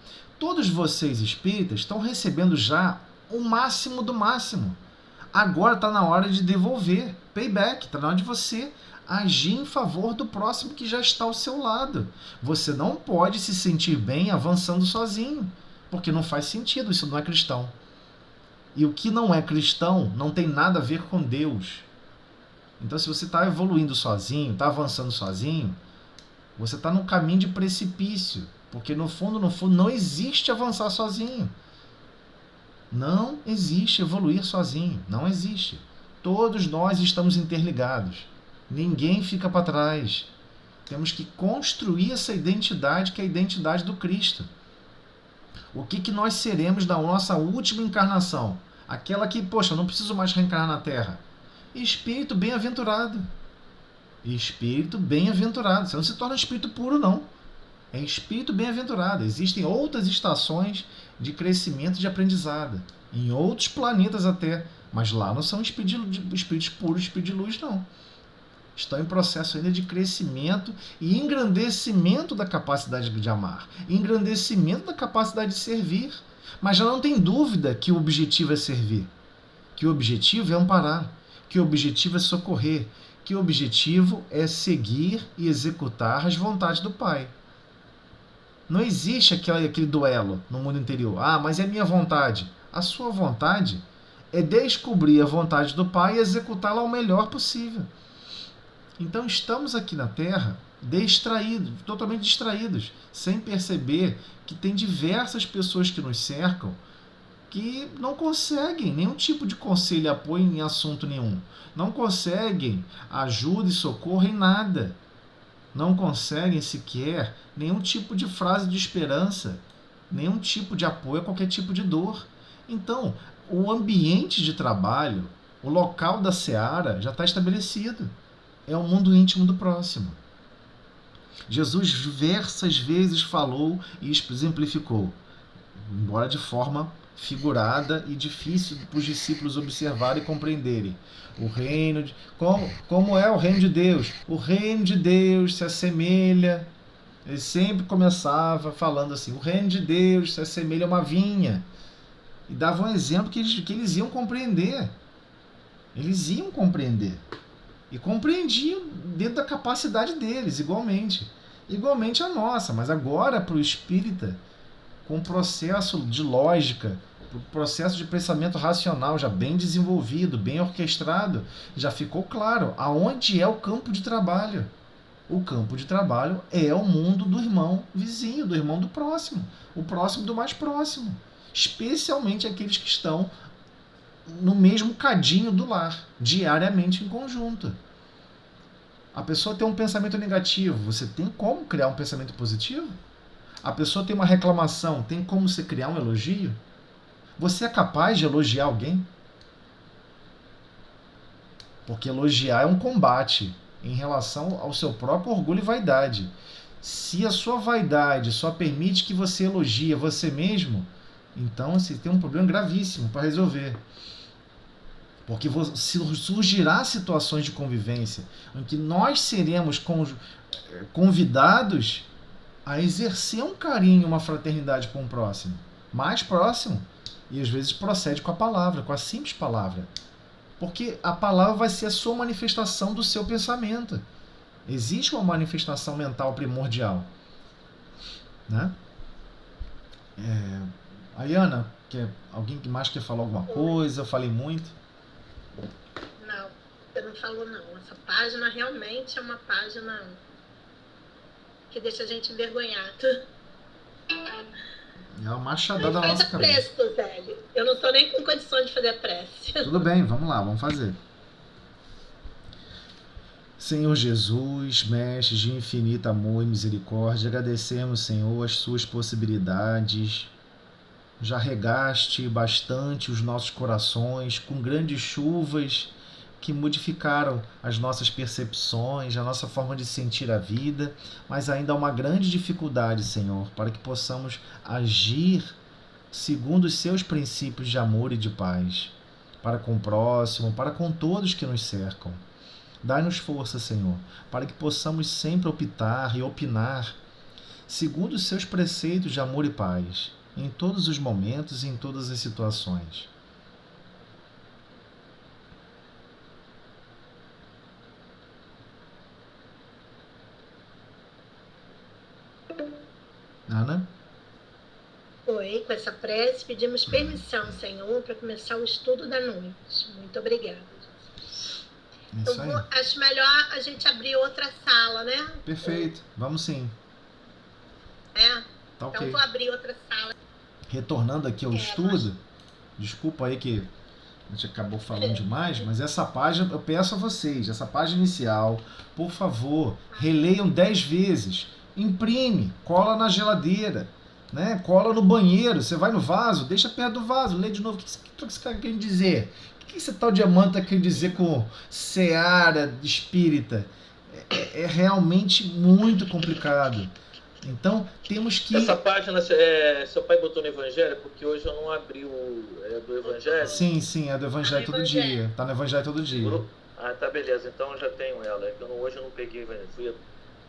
Todos vocês espíritas estão recebendo já o máximo do máximo. Agora está na hora de devolver, payback, está na hora de você agir em favor do próximo que já está ao seu lado. Você não pode se sentir bem avançando sozinho, porque não faz sentido, isso não é cristão. E o que não é cristão não tem nada a ver com Deus. Então, se você está evoluindo sozinho, está avançando sozinho, você está num caminho de precipício. Porque, no fundo, não existe avançar sozinho. Não existe evoluir sozinho. Não existe. Todos nós estamos interligados. Ninguém fica para trás. Temos que construir essa identidade, que é a identidade do Cristo. O que nós seremos na nossa última encarnação? Aquela que, poxa, não preciso mais reencarnar na Terra. Espírito bem-aventurado. Espírito bem-aventurado. Você não se torna espírito puro, não. É espírito bem-aventurado. Existem outras estações de crescimento e de aprendizado. Em outros planetas até. Mas lá não são espíritos puros, espíritos de luz, não. Estão em processo ainda de crescimento e engrandecimento da capacidade de amar. Engrandecimento da capacidade de servir. Mas já não tem dúvida que o objetivo é servir. Que o objetivo é amparar. Que o objetivo é socorrer, que o objetivo é seguir e executar as vontades do Pai. Não existe aquele duelo no mundo interior. Mas é a minha vontade. A sua vontade é descobrir a vontade do Pai e executá-la ao melhor possível. Então estamos aqui na Terra distraídos, totalmente distraídos, sem perceber que tem diversas pessoas que nos cercam que não conseguem nenhum tipo de conselho e apoio em assunto nenhum. Não conseguem ajuda e socorro em nada. Não conseguem sequer nenhum tipo de frase de esperança, nenhum tipo de apoio a qualquer tipo de dor. Então, o ambiente de trabalho, O local da seara já está estabelecido. É o mundo íntimo do próximo. Jesus diversas vezes falou e exemplificou, embora de forma figurada e difícil para os discípulos observarem e compreenderem. O reino de, como é o reino de Deus? O reino de Deus se assemelha. Ele sempre começava falando assim: o reino de Deus se assemelha a uma vinha. E dava um exemplo que eles iam compreender. Eles iam compreender. E compreendiam dentro da capacidade deles, igualmente. Igualmente a nossa. Mas agora, para o espírita, com um processo de lógica, um processo de pensamento racional já bem desenvolvido, bem orquestrado, já ficou claro aonde é o campo de trabalho. O campo de trabalho é o mundo do irmão vizinho, do irmão do próximo, o próximo do mais próximo, especialmente aqueles que estão no mesmo cadinho do lar, diariamente em conjunto. A pessoa tem um pensamento negativo, você tem como criar um pensamento positivo? A pessoa tem uma reclamação, tem como você criar um elogio? Você é capaz de elogiar alguém? Porque elogiar é um combate em relação ao seu próprio orgulho e vaidade. Se a sua vaidade só permite que você elogie você mesmo, então você tem um problema gravíssimo para resolver. Porque surgirá situações de convivência em que nós seremos convidados a exercer um carinho, uma fraternidade com o próximo, mais próximo, e às vezes procede com a palavra, com a simples palavra. Porque a palavra vai ser a sua manifestação do seu pensamento. Existe uma manifestação mental primordial. Né? Ayana, alguém que mais quer falar alguma coisa? Eu falei muito? Não, você não falou não. Essa página realmente é uma página que deixa a gente envergonhado. É uma machadada na nossa cabeça. Prece, Zélio. Eu não estou nem com condições de fazer a prece. Tudo bem, vamos lá, vamos fazer. Senhor Jesus, Mestre de infinito amor e misericórdia, agradecemos, Senhor, as suas possibilidades. Já regaste bastante os nossos corações com grandes chuvas que modificaram as nossas percepções, a nossa forma de sentir a vida, mas ainda há uma grande dificuldade, Senhor, para que possamos agir segundo os seus princípios de amor e de paz, para com o próximo, para com todos que nos cercam. Dai-nos força, Senhor, para que possamos sempre optar e opinar segundo os seus preceitos de amor e paz, em todos os momentos e em todas as situações. Ana? Oi, com essa prece pedimos permissão, Senhor, para começar o estudo da noite. Muito obrigada. Então, acho melhor a gente abrir outra sala, né? Perfeito, vamos sim. Tá, ok. Então vou abrir outra sala. Retornando aqui ao estudo, desculpa aí que a gente acabou falando demais, mas essa página, eu peço a vocês, essa página inicial, por favor, releiam 10 vezes. Imprime, cola na geladeira, né? Cola no banheiro, você vai no vaso, deixa perto do vaso, lê de novo. O que esse cara quer dizer? O que esse tal de Amanta quer dizer com seara espírita? É realmente muito complicado. Então, temos que... Essa página, seu pai botou no Evangelho? Porque hoje eu não abri do Evangelho. Sim, é do Evangelho todo dia. Tá no Evangelho todo dia. Ah, tá, beleza. Então eu já tenho ela. Hoje eu não peguei o Evangelho.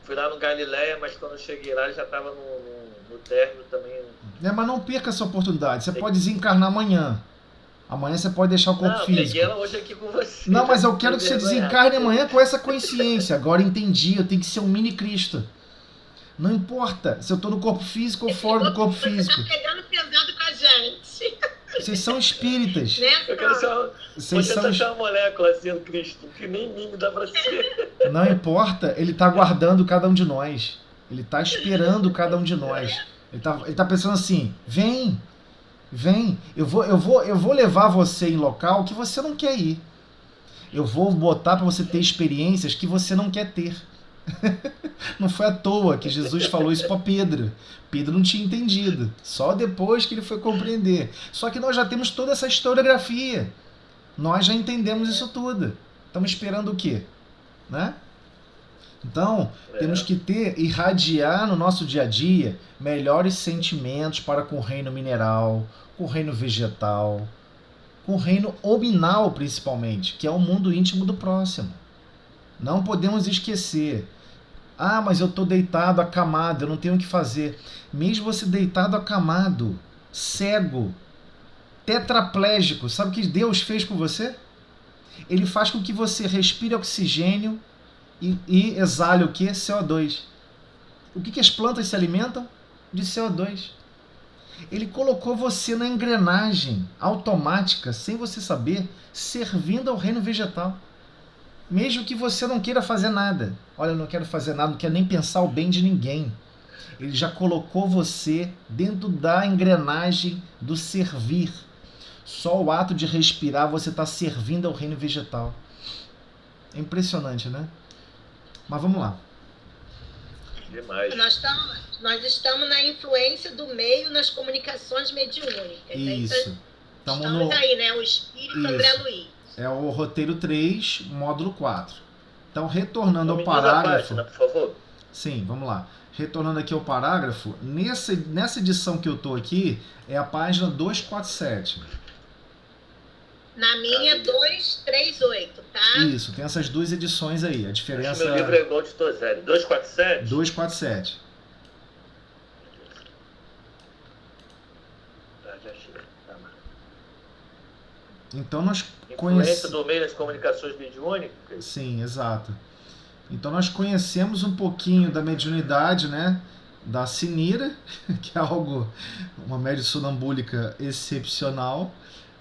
Fui lá no Galileia, mas quando eu cheguei lá, ele já estava no término também. Mas não perca essa oportunidade. Você pode desencarnar amanhã. Amanhã você pode deixar o corpo físico. Eu peguei ela hoje aqui com você. Não, mas eu quero que você desencarne amanhã com essa consciência. Agora entendi, eu tenho que ser um mini Cristo. Não importa se eu estou no corpo físico ou fora do corpo físico. Você tá pegando pesado com a gente. Vocês são espíritas. Eu quero ser uma molécula sendo Cristo, que nem mim dá pra ser. Não importa, ele está aguardando cada um de nós. Ele está esperando cada um de nós. Ele tá pensando assim, vem, eu vou levar você em local que você não quer ir. Eu vou botar para você ter experiências que você não quer ter. Não foi à toa que Jesus falou isso para Pedro. Pedro não tinha entendido. Só depois que ele foi compreender. Só que nós já temos toda essa historiografia. Nós já entendemos isso tudo. Estamos esperando o quê? Né? Então, temos que irradiar no nosso dia a dia melhores sentimentos para com o reino mineral, com o reino vegetal, com o reino hominal principalmente, que é o mundo íntimo do próximo. Não podemos esquecer. Ah, mas eu estou deitado, acamado, eu não tenho o que fazer. Mesmo você deitado, acamado, cego, tetraplégico, sabe o que Deus fez com você? Ele faz com que você respire oxigênio e exale o que? CO2. O que as plantas se alimentam? De CO2. Ele colocou você na engrenagem automática, sem você saber, servindo ao reino vegetal. Mesmo que você não queira fazer nada. Olha, eu não quero fazer nada, não quero nem pensar o bem de ninguém. Ele já colocou você dentro da engrenagem do servir. Só o ato de respirar você está servindo ao reino vegetal. É impressionante, né? Mas vamos lá. Demais. Nós estamos na influência do meio nas comunicações mediúnicas. Isso. Estamos aí, né? O Espírito André Luiz. É o roteiro 3, módulo 4. Então, retornando ao parágrafo... Página, por favor. Sim, vamos lá. Retornando aqui ao parágrafo, nessa edição que eu estou aqui, é a página 247. Na minha, 238, tá? Isso, tem essas duas edições aí. A diferença... Meu livro é igual de Tozeri. 247? 247. Já chega. Então nós Influência do meio nas comunicações mediúnicas? Sim, exato. Então nós conhecemos um pouquinho da mediunidade, né? Da Sinira, que é algo, uma média sonambúlica excepcional.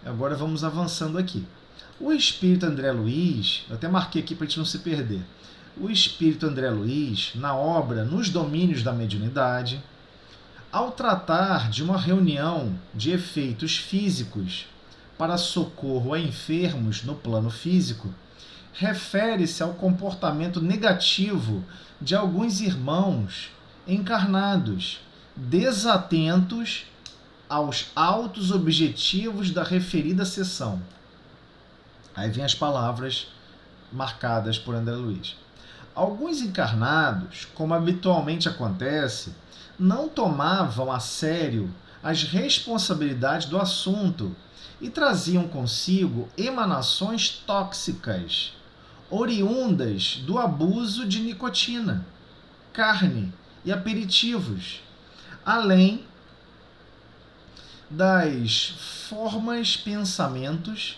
Agora vamos avançando aqui. O espírito André Luiz, eu até marquei aqui para a gente não se perder. O espírito André Luiz, na obra Nos Domínios da Mediunidade, ao tratar de uma reunião de efeitos físicos para socorro a enfermos no plano físico, refere-se ao comportamento negativo de alguns irmãos encarnados, desatentos aos altos objetivos da referida sessão. Aí vem as palavras marcadas por André Luiz. Alguns encarnados, como habitualmente acontece, não tomavam a sério as responsabilidades do assunto e traziam consigo emanações tóxicas, oriundas do abuso de nicotina, carne e aperitivos, além das formas pensamentos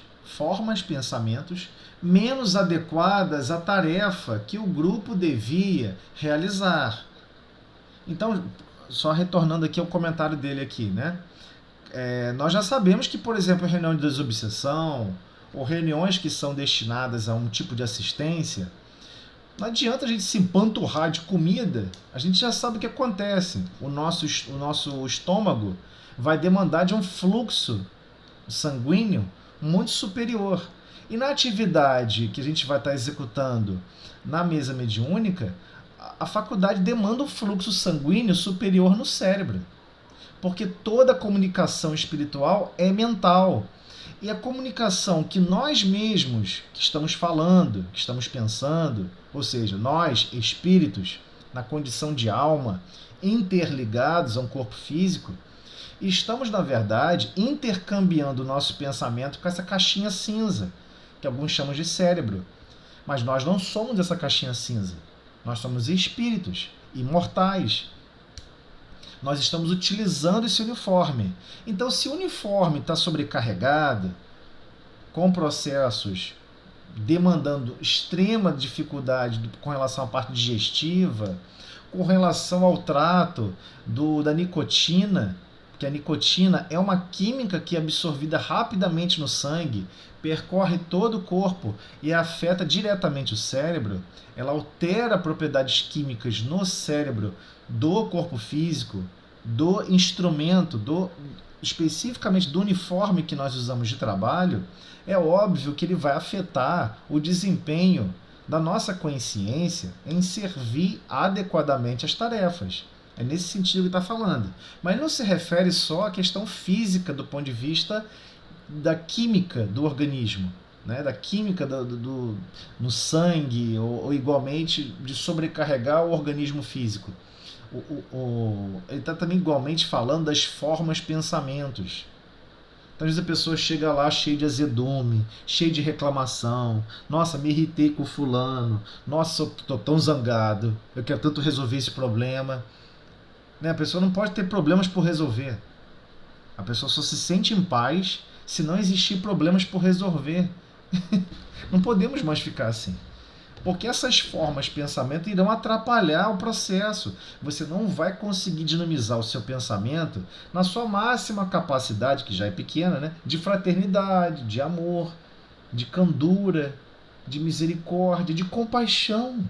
menos adequadas à tarefa que o grupo devia realizar. Então, só retornando aqui ao comentário dele aqui, né? Nós já sabemos que, por exemplo, a reunião de desobsessão ou reuniões que são destinadas a um tipo de assistência, não adianta a gente se empanturrar de comida, a gente já sabe o que acontece. O nosso estômago vai demandar de um fluxo sanguíneo muito superior. E na atividade que a gente vai estar executando na mesa mediúnica, a faculdade demanda um fluxo sanguíneo superior no cérebro. Porque toda comunicação espiritual é mental. E a comunicação que nós mesmos que estamos falando, que estamos pensando, ou seja, nós, espíritos, na condição de alma, interligados a um corpo físico, estamos, na verdade, intercambiando o nosso pensamento com essa caixinha cinza, que alguns chamam de cérebro. Mas nós não somos essa caixinha cinza. Nós somos espíritos imortais. Nós estamos utilizando esse uniforme. Então, se o uniforme está sobrecarregado, com processos demandando extrema dificuldade com relação à parte digestiva, com relação ao trato da nicotina, porque a nicotina é uma química que é absorvida rapidamente no sangue, percorre todo o corpo e afeta diretamente o cérebro, ela altera propriedades químicas no cérebro do corpo físico, do instrumento, especificamente do uniforme que nós usamos de trabalho, é óbvio que ele vai afetar o desempenho da nossa consciência em servir adequadamente as tarefas. É nesse sentido que está falando. Mas não se refere só à questão física do ponto de vista da química do organismo. né, da química no sangue, ou igualmente de sobrecarregar o organismo físico. Ele está também igualmente falando das formas pensamentos. Então, às vezes a pessoa chega lá cheia de azedume, cheia de reclamação. Nossa, me irritei com o fulano. Nossa, estou tão zangado. Eu quero tanto resolver esse problema. Né? A pessoa não pode ter problemas por resolver. A pessoa só se sente em paz se não existir problemas por resolver. Não podemos mais ficar assim. Porque essas formas de pensamento irão atrapalhar o processo. Você não vai conseguir dinamizar o seu pensamento na sua máxima capacidade, que já é pequena, né? De fraternidade, de amor, de candura, de misericórdia, de compaixão.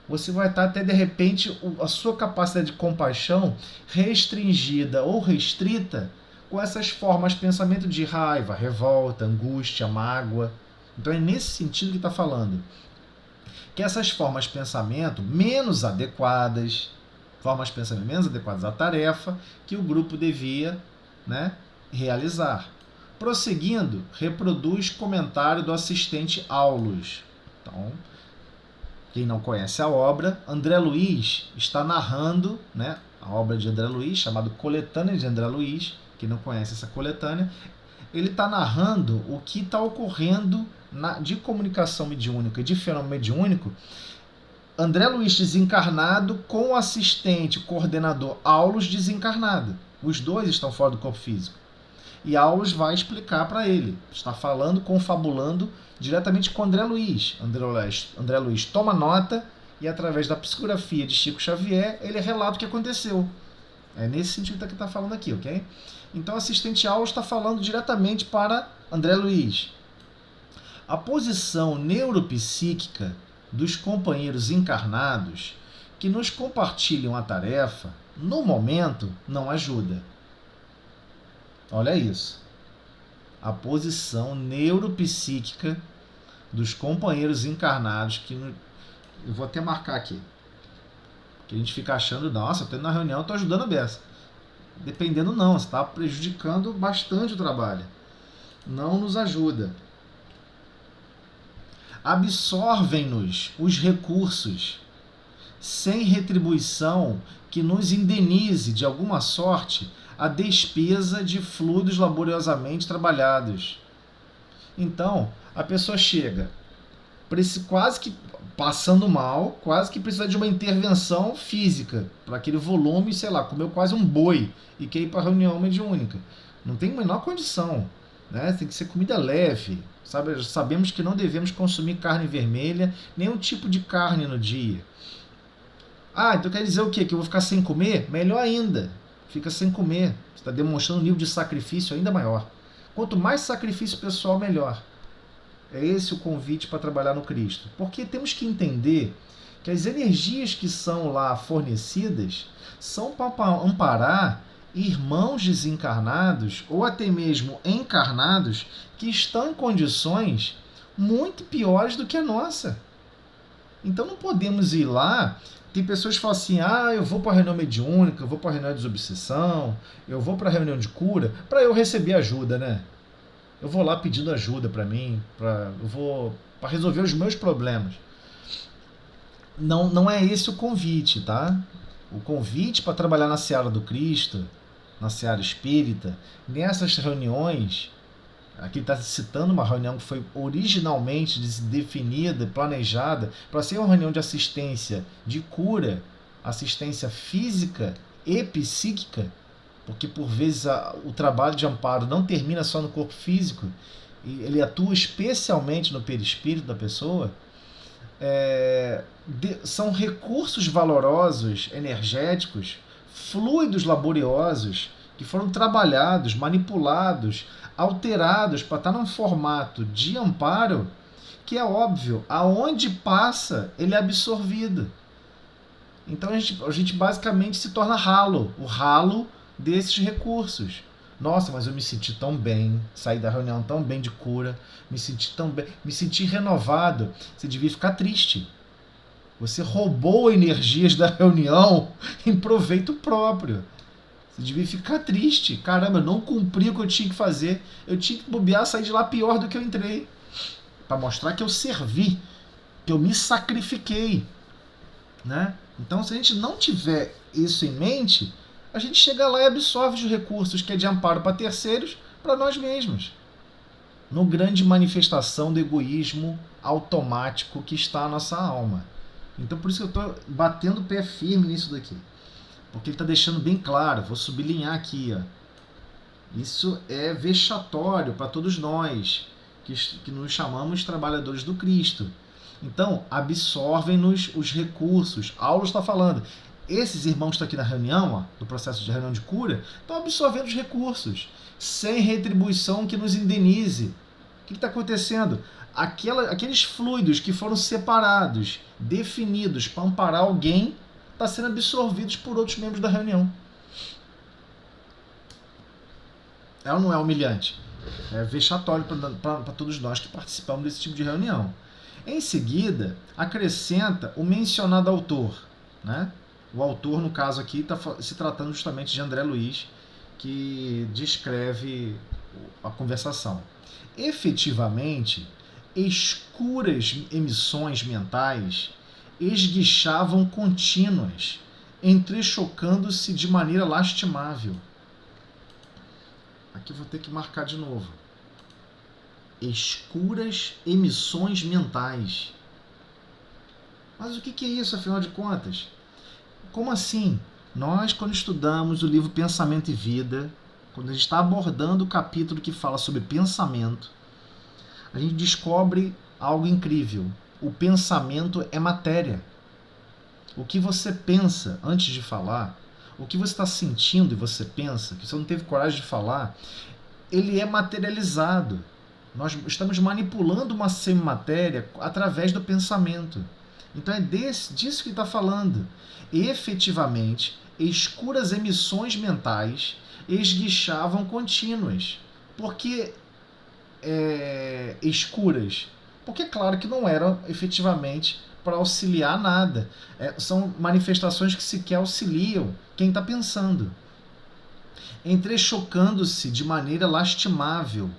Você vai estar até, de repente, a sua capacidade de compaixão restringida ou restrita com essas formas de pensamento de raiva, revolta, angústia, mágoa. Então é nesse sentido que está falando. Que essas formas de pensamento menos adequadas à tarefa que o grupo devia, né, realizar. Prosseguindo, reproduz comentário do assistente Aulus. Então, quem não conhece a obra, André Luiz está narrando, né, a obra de André Luiz, chamada Coletânea de André Luiz. Quem não conhece essa coletânea, ele está narrando o que está ocorrendo de comunicação mediúnica e de fenômeno mediúnico. André Luiz desencarnado com o assistente, coordenador Aulus desencarnado. Os dois estão fora do corpo físico. E Aulus vai explicar para ele. Está falando, confabulando diretamente com André Luiz. André Luiz toma nota e, através da psicografia de Chico Xavier, ele relata o que aconteceu. É nesse sentido que está falando aqui, ok? Então, o assistente Aulus está falando diretamente para André Luiz. A posição neuropsíquica dos companheiros encarnados que nos compartilham a tarefa, no momento, não ajuda. Olha isso. A posição neuropsíquica dos companheiros encarnados que... Eu vou até marcar aqui. Que a gente fica achando, nossa, estou indo na reunião, estou ajudando a beça. Dependendo não, você está prejudicando bastante o trabalho. Não nos ajuda. Absorvem-nos os recursos sem retribuição que nos indenize de alguma sorte a despesa de fluidos laboriosamente trabalhados. Então, a pessoa chega quase que passando mal, quase que precisa de uma intervenção física para aquele volume, sei lá, comeu quase um boi e quer ir para a reunião mediúnica. Não tem a menor condição, né? Tem que ser comida leve. Sabemos que não devemos consumir carne vermelha, nenhum tipo de carne no dia. Ah, então quer dizer o quê? Que eu vou ficar sem comer? Melhor ainda, fica sem comer. Você está demonstrando um nível de sacrifício ainda maior. Quanto mais sacrifício pessoal, melhor. É esse o convite para trabalhar no Cristo. Porque temos que entender que as energias que são lá fornecidas são para amparar irmãos desencarnados ou até mesmo encarnados que estão em condições muito piores do que a nossa. Então não podemos ir lá. Tem pessoas que falam assim, eu vou para a reunião mediúnica, eu vou para a reunião de desobsessão, eu vou para a reunião de cura, para eu receber ajuda, né? Eu vou lá pedindo ajuda para mim, para resolver os meus problemas. Não é esse o convite, tá? O convite para trabalhar na seara do Cristo, na seara espírita, nessas reuniões, aqui está citando uma reunião que foi originalmente definida, planejada, para ser uma reunião de assistência de cura, assistência física e psíquica, porque por vezes o trabalho de amparo não termina só no corpo físico, e ele atua especialmente no perispírito da pessoa. São recursos valorosos, energéticos, fluidos laboriosos, que foram trabalhados, manipulados, alterados para estar num formato de amparo que é óbvio, aonde passa ele é absorvido. Então a gente basicamente se torna o ralo desses recursos. Nossa, mas eu me senti tão bem, saí da reunião tão bem de cura, me senti tão bem, me senti renovado. Você devia ficar triste. Você roubou energias da reunião em proveito próprio. Você devia ficar triste. Caramba, eu não cumpri o que eu tinha que fazer. Eu tinha que bobear, sair de lá pior do que eu entrei. para mostrar que eu servi, que eu me sacrifiquei, né? Então, se a gente não tiver isso em mente, a gente chega lá e absorve os recursos que é de amparo para terceiros, para nós mesmos. No grande manifestação do egoísmo automático que está a nossa alma. Então, por isso que eu estou batendo o pé firme nisso daqui. Porque ele está deixando bem claro, vou sublinhar aqui, ó. Isso é vexatório para todos nós, que nos chamamos trabalhadores do Cristo. Então, absorvem-nos os recursos. Aulo está falando. Esses irmãos que estão aqui na reunião, ó, do processo de reunião de cura, estão absorvendo os recursos, sem retribuição que nos indenize. O que está acontecendo? Aqueles fluidos que foram separados, definidos para amparar alguém, estão sendo absorvidos por outros membros da reunião. É ou não é humilhante? É vexatório para todos nós que participamos desse tipo de reunião. Em seguida, acrescenta o mencionado autor, né? O autor, no caso aqui, está se tratando justamente de André Luiz, que descreve a conversação. Efetivamente, escuras emissões mentais esguichavam contínuas, entrechocando-se de maneira lastimável. Aqui vou ter que marcar de novo. Escuras emissões mentais. Mas o que é isso, afinal de contas? Como assim? Nós, quando estudamos o livro Pensamento e Vida, quando a gente está abordando o capítulo que fala sobre pensamento, a gente descobre algo incrível. O pensamento é matéria. O que você pensa antes de falar, o que você está sentindo e você pensa, que você não teve coragem de falar, ele é materializado. Nós estamos manipulando uma semimatéria através do pensamento. Então é disso que está falando. Efetivamente, escuras emissões mentais esguichavam contínuas. Por que escuras? Porque é claro que não eram efetivamente para auxiliar nada. São manifestações que sequer auxiliam quem está pensando. Entrechocando-se de maneira lastimável.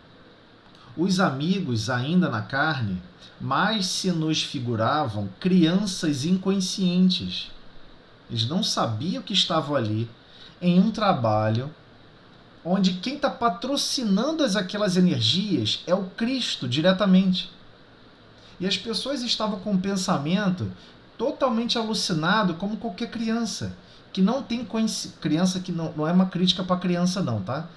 Os amigos, ainda na carne, mais se nos figuravam crianças inconscientes. Eles não sabiam que estavam ali em um trabalho onde quem está patrocinando aquelas energias é o Cristo diretamente. E as pessoas estavam com um pensamento totalmente alucinado, como qualquer criança, que não tem criança, que não é uma crítica para criança não, tá?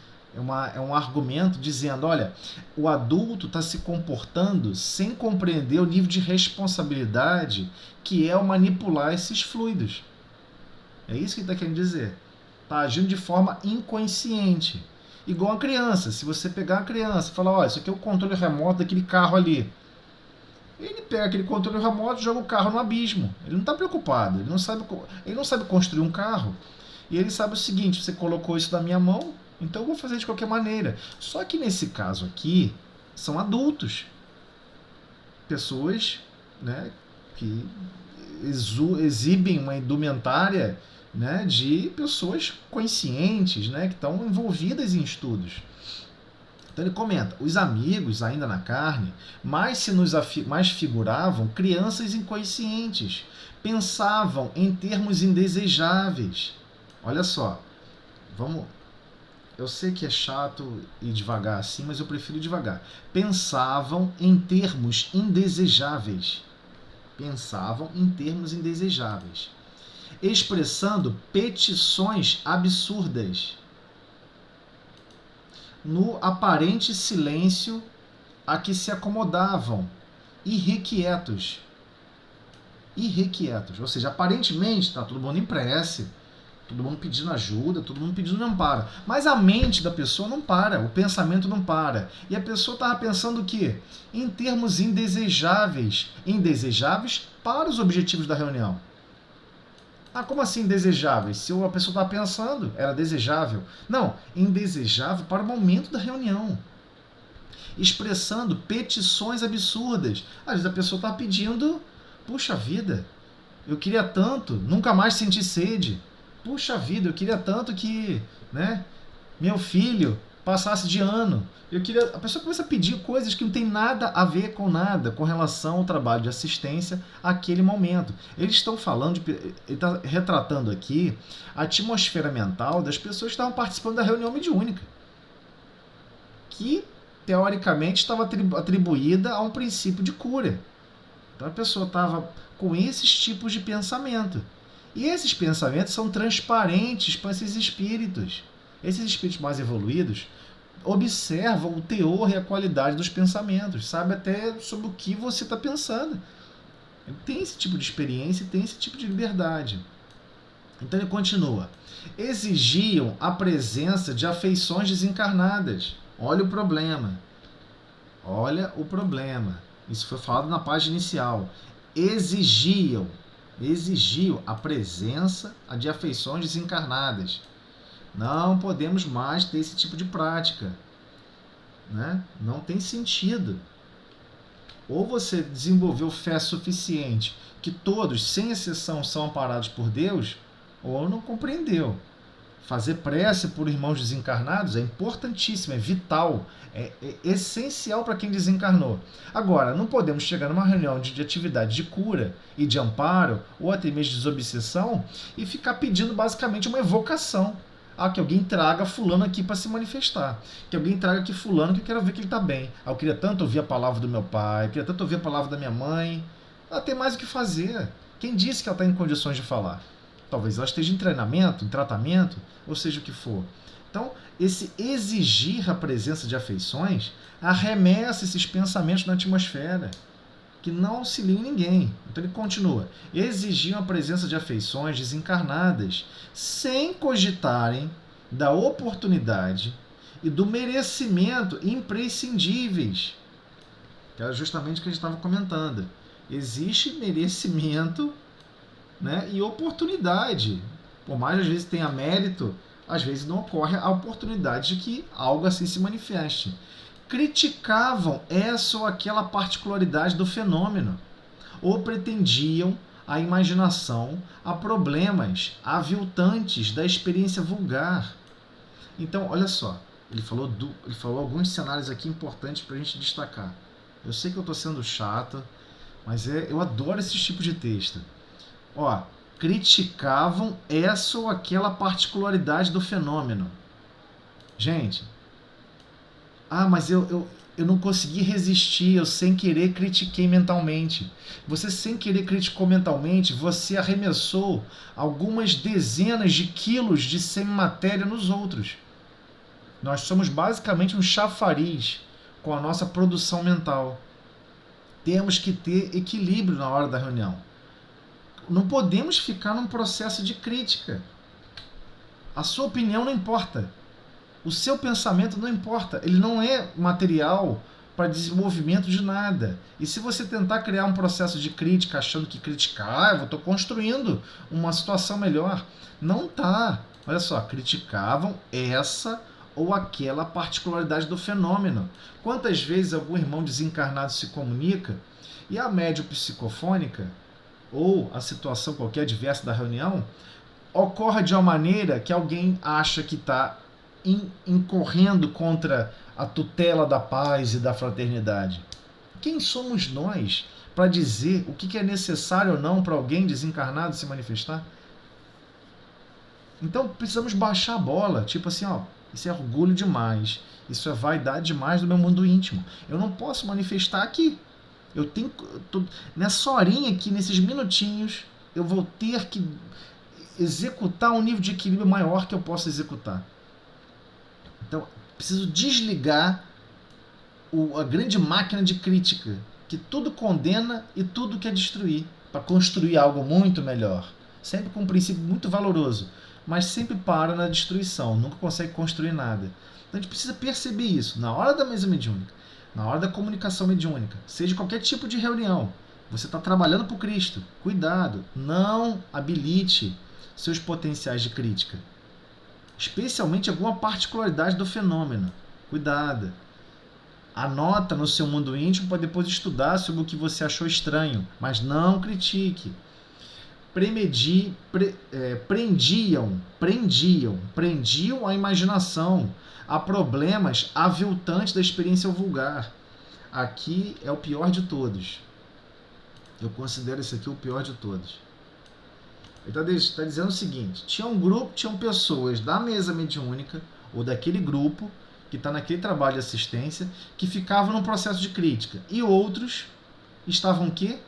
É um argumento dizendo, olha, o adulto está se comportando sem compreender o nível de responsabilidade que é o manipular esses fluidos. É isso que ele está querendo dizer. Está agindo de forma inconsciente. Igual a criança. Se você pegar a criança e falar, olha, isso aqui é o controle remoto daquele carro ali. Ele pega aquele controle remoto e joga o carro no abismo. Ele não está preocupado. Ele não sabe construir um carro. E ele sabe o seguinte, você colocou isso na minha mão, então eu vou fazer de qualquer maneira. Só que nesse caso aqui, são adultos. Pessoas, né, que exibem uma indumentária, né, de pessoas conscientes, né, que estão envolvidas em estudos. Então ele comenta, os amigos, ainda na carne, mais figuravam crianças inconscientes, pensavam em termos indesejáveis. Olha só, eu sei que é chato ir devagar assim, mas eu prefiro devagar. Pensavam em termos indesejáveis. Pensavam em termos indesejáveis. Expressando petições absurdas. No aparente silêncio a que se acomodavam, irrequietos. Ou seja, aparentemente está todo mundo em prece, todo mundo pedindo ajuda, todo mundo pedindo amparo. Mas a mente da pessoa não para, o pensamento não para. E a pessoa estava pensando o quê? Em termos indesejáveis. Indesejáveis para os objetivos da reunião. Ah, como assim indesejáveis? Se a pessoa estava pensando, era desejável. Não, indesejável para o momento da reunião. Expressando petições absurdas. Às vezes a pessoa está pedindo, puxa vida, eu queria tanto nunca mais sentir sede. Puxa vida, eu queria tanto que, né, meu filho passasse de ano. A pessoa começa a pedir coisas que não tem nada a ver com nada, com relação ao trabalho de assistência àquele momento. Eles estão falando, ele está retratando aqui a atmosfera mental das pessoas que estavam participando da reunião mediúnica, que teoricamente estava atribuída a um princípio de cura. Então a pessoa estava com esses tipos de pensamento. E esses pensamentos são transparentes para esses espíritos. Esses espíritos mais evoluídos observam o teor e a qualidade dos pensamentos, sabe até sobre o que você está pensando. Ele tem esse tipo de experiência e tem esse tipo de liberdade. Então ele continua. Exigiam a presença de afeições desencarnadas. Olha o problema. Olha o problema. Isso foi falado na página inicial. Exigiam a presença de afeições desencarnadas. Não podemos mais ter esse tipo de prática, né? Não tem sentido. Ou você desenvolveu fé suficiente que todos, sem exceção, são amparados por Deus, ou não compreendeu. Fazer prece por irmãos desencarnados é importantíssimo, é vital, é essencial para quem desencarnou. Agora, não podemos chegar numa reunião de atividade de cura e de amparo, ou até mesmo de desobsessão, e ficar pedindo basicamente uma evocação. Que alguém traga fulano aqui para se manifestar. Que alguém traga aqui fulano que eu quero ver que ele está bem. Eu queria tanto ouvir a palavra do meu pai, eu queria tanto ouvir a palavra da minha mãe. Ela tem mais o que fazer. Quem disse que ela está em condições de falar? Talvez ela esteja em treinamento, em tratamento, ou seja o que for. Então, esse exigir a presença de afeições arremessa esses pensamentos na atmosfera, que não auxiliam ninguém. Então ele continua. Exigiam a presença de afeições desencarnadas, sem cogitarem da oportunidade e do merecimento imprescindíveis. Que era justamente o que a gente estava comentando. Existe merecimento, né, e oportunidade. Por mais às vezes tenha mérito, às vezes não ocorre a oportunidade de que algo assim se manifeste. Criticavam essa ou aquela particularidade do fenômeno, ou pretendiam a imaginação a problemas aviltantes da experiência vulgar. Então, olha só, ele falou alguns cenários aqui importantes para a gente destacar. Eu sei que eu estou sendo chato, mas eu adoro esse tipo de texto. Criticavam essa ou aquela particularidade do fenômeno. Gente, mas eu não consegui resistir, eu sem querer critiquei mentalmente. Você sem querer criticou mentalmente, você arremessou algumas dezenas de quilos de semimatéria nos outros. Nós somos basicamente um chafariz com a nossa produção mental. Temos que ter equilíbrio na hora da reunião. Não podemos ficar num processo de crítica. A sua opinião não importa. O seu pensamento não importa, ele não é material para desenvolvimento de nada. E se você tentar criar um processo de crítica achando que criticar, eu estou construindo uma situação melhor, não está. Olha só, criticavam essa ou aquela particularidade do fenômeno. Quantas vezes algum irmão desencarnado se comunica e a médium psicofônica ou a situação qualquer adversa da reunião ocorre de uma maneira que alguém acha que está incorrendo contra a tutela da paz e da fraternidade. Quem somos nós para dizer o que é necessário ou não para alguém desencarnado se manifestar? Então precisamos baixar a bola, tipo assim, isso é orgulho demais, isso é vaidade demais do meu mundo íntimo. Eu não posso manifestar aqui. Nessa horinha aqui, nesses minutinhos, eu vou ter que executar um nível de equilíbrio maior que eu possa executar. Então, preciso desligar a grande máquina de crítica, que tudo condena e tudo quer destruir, para construir algo muito melhor. Sempre com um princípio muito valoroso, mas sempre para na destruição, nunca consegue construir nada. Então, a gente precisa perceber isso na hora da mesa mediúnica, na hora da comunicação mediúnica, seja qualquer tipo de reunião. Você está trabalhando para o Cristo. Cuidado, não habilite seus potenciais de crítica. Especialmente alguma particularidade do fenômeno. Cuidado. Anota no seu mundo íntimo para depois estudar sobre o que você achou estranho, mas não critique. Prendiam a imaginação a problemas aviltantes da experiência vulgar. Aqui é o pior de todos. Eu considero esse aqui o pior de todos. Ele está dizendo o seguinte: tinham pessoas da mesa mediúnica, ou daquele grupo, que está naquele trabalho de assistência, que ficavam num processo de crítica. E outros estavam o quê?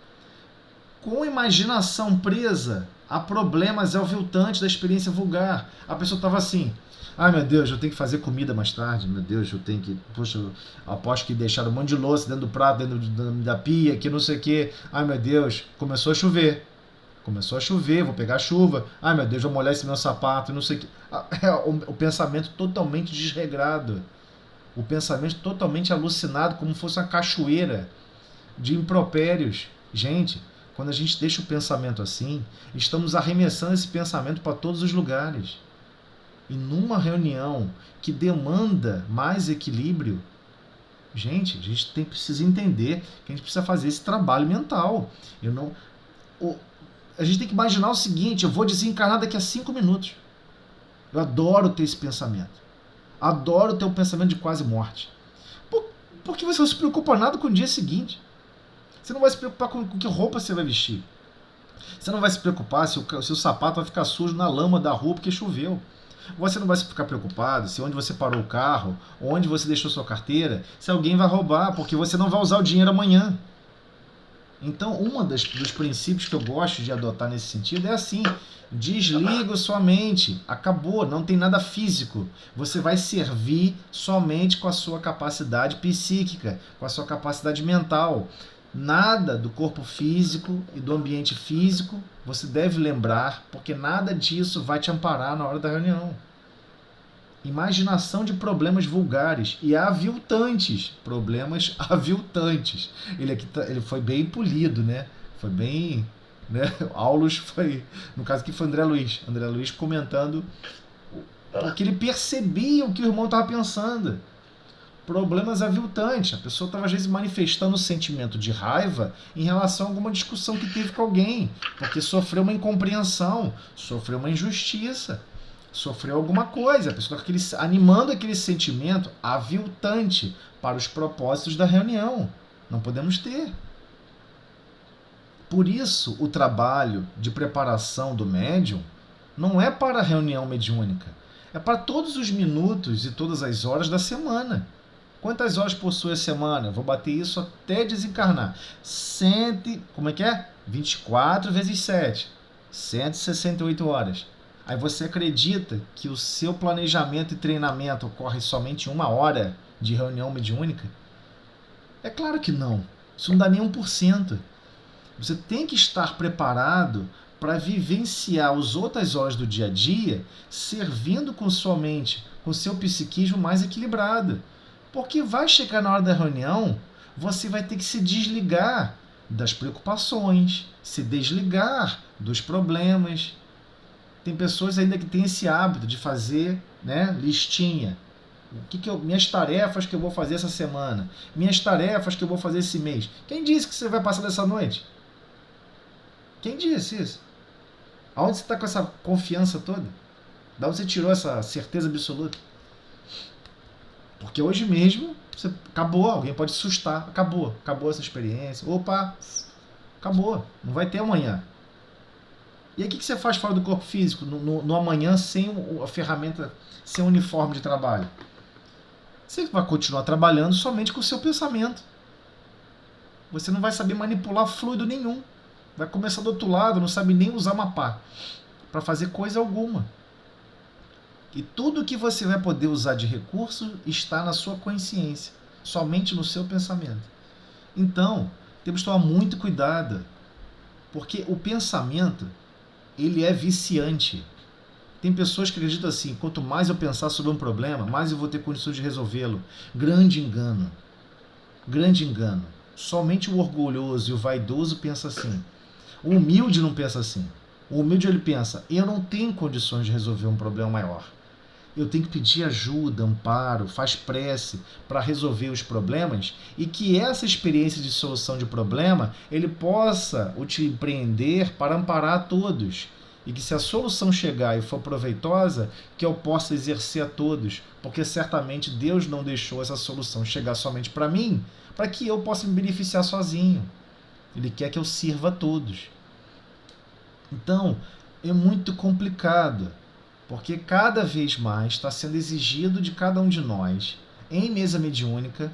Com imaginação presa a problemas aviltantes da experiência vulgar. A pessoa estava assim: ai meu Deus, eu tenho que fazer comida mais tarde, meu Deus, eu tenho que... Poxa, eu aposto que deixaram um monte de louça dentro do prato, dentro da pia, que não sei o quê. Ai meu Deus, começou a chover. Vou pegar chuva. Ai meu Deus, vou molhar esse meu sapato, não sei o quê. O pensamento totalmente desregrado. O pensamento totalmente alucinado, como fosse uma cachoeira de impropérios. Gente, quando a gente deixa o pensamento assim, estamos arremessando esse pensamento para todos os lugares. E numa reunião que demanda mais equilíbrio, gente, a gente precisa entender que a gente precisa fazer esse trabalho mental. A gente tem que imaginar o seguinte: eu vou desencarnar daqui a 5 minutos. Eu adoro ter esse pensamento. Adoro ter um pensamento de quase morte. Porque você não se preocupa nada com o dia seguinte. Você não vai se preocupar com que roupa você vai vestir. Você não vai se preocupar se o sapato vai ficar sujo na lama da rua porque choveu. Você não vai ficar preocupado se onde você parou o carro, onde você deixou sua carteira, se alguém vai roubar, porque você não vai usar o dinheiro amanhã. Então, dos princípios que eu gosto de adotar nesse sentido é assim: desliga sua mente, acabou, não tem nada físico. Você vai servir somente com a sua capacidade psíquica, com a sua capacidade mental. Nada do corpo físico e do ambiente físico você deve lembrar, porque nada disso vai te amparar na hora da reunião. Imaginação de problemas vulgares e aviltantes. Problemas aviltantes. Ele foi bem polido, né? Foi bem... né? Aulus foi... No caso aqui foi André Luiz. André Luiz comentando, porque ele percebia o que o irmão estava pensando. Problemas aviltantes. A pessoa estava às vezes manifestando um sentimento de raiva em relação a alguma discussão que teve com alguém, porque sofreu uma incompreensão, sofreu uma injustiça, sofreu alguma coisa. A pessoa está animando aquele sentimento aviltante para os propósitos da reunião. Não podemos ter. Por isso, o trabalho de preparação do médium não é para a reunião mediúnica, é para todos os minutos e todas as horas da semana. Quantas horas possui a semana? Vou bater isso até desencarnar. 24 vezes 7. 168 horas. Aí você acredita que o seu planejamento e treinamento ocorre somente 1 hora de reunião mediúnica? É claro que não. Isso não dá nem 1%. Você tem que estar preparado para vivenciar as outras horas do dia a dia, servindo com sua mente, com seu psiquismo mais equilibrado. Porque vai chegar na hora da reunião, você vai ter que se desligar das preocupações, se desligar dos problemas. Tem pessoas ainda que têm esse hábito de fazer, né, listinha. Minhas tarefas que eu vou fazer essa semana, minhas tarefas que eu vou fazer esse mês. Quem disse que você vai passar dessa noite? Quem disse isso? Aonde você está com essa confiança toda? Da onde você tirou essa certeza absoluta? Porque hoje mesmo, acabou, alguém pode assustar, acabou essa experiência, opa, acabou, não vai ter amanhã. E aí o que você faz fora do corpo físico, no amanhã, sem a ferramenta, sem o uniforme de trabalho? Você vai continuar trabalhando somente com o seu pensamento. Você não vai saber manipular fluido nenhum. Vai começar do outro lado, não sabe nem usar mapa para fazer coisa alguma. E tudo que você vai poder usar de recurso está na sua consciência, somente no seu pensamento. Então, temos que tomar muito cuidado, porque o pensamento, ele é viciante. Tem pessoas que acreditam assim: quanto mais eu pensar sobre um problema, mais eu vou ter condições de resolvê-lo. Grande engano. Grande engano. Somente o orgulhoso e o vaidoso pensa assim. O humilde não pensa assim. O humilde, ele pensa: eu não tenho condições de resolver um problema maior. Eu tenho que pedir ajuda, amparo, faz prece para resolver os problemas, e que essa experiência de solução de problema ele possa te empreender para amparar a todos. e que se a solução chegar e for proveitosa, que eu possa exercer a todos, porque certamente Deus não deixou essa solução chegar somente para mim, para que eu possa me beneficiar sozinho. Ele quer que eu sirva a todos. Então, é muito complicado, porque cada vez mais está sendo exigido de cada um de nós, em mesa mediúnica,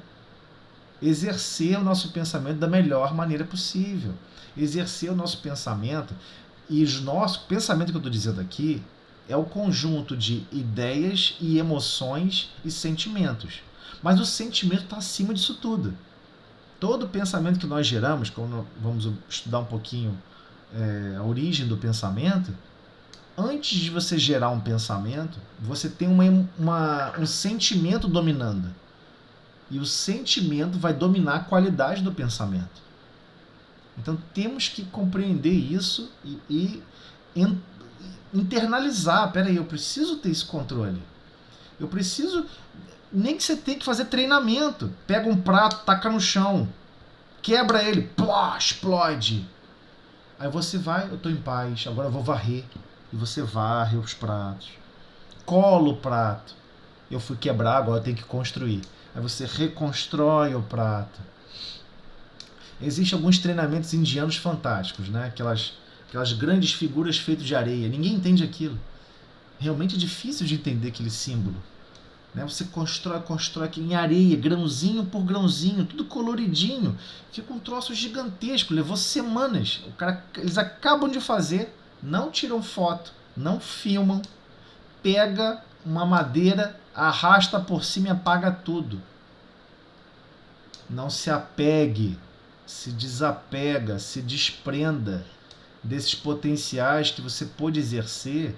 exercer o nosso pensamento da melhor maneira possível. Exercer o nosso pensamento, e o nosso pensamento que eu estou dizendo aqui é o conjunto de ideias e emoções e sentimentos. Mas o sentimento está acima disso tudo. Todo pensamento que nós geramos, quando vamos estudar um pouquinho a origem do pensamento, antes de você gerar um pensamento, você tem um sentimento dominando. E o sentimento vai dominar a qualidade do pensamento. Então temos que compreender isso e internalizar. Peraí, eu preciso ter esse controle. Eu preciso... Nem que você tenha que fazer treinamento. Pega um prato, taca no chão, quebra ele, plá, explode. Aí você vai, eu estou em paz, agora eu vou varrer. E você varre os pratos. Cola o prato. Eu fui quebrar, agora eu tenho que construir. Aí você reconstrói o prato. Existem alguns treinamentos indianos fantásticos, né? Aquelas grandes figuras feitas de areia. Ninguém entende aquilo. Realmente é difícil de entender aquele símbolo. Né? Você constrói aqui em areia, grãozinho por grãozinho, tudo coloridinho. Fica um troço gigantesco, levou semanas. Eles acabam de fazer, não tiram foto, não filmam, pega uma madeira, arrasta por cima e apaga tudo. Não se apegue, se desapega, se desprenda desses potenciais que você pode exercer,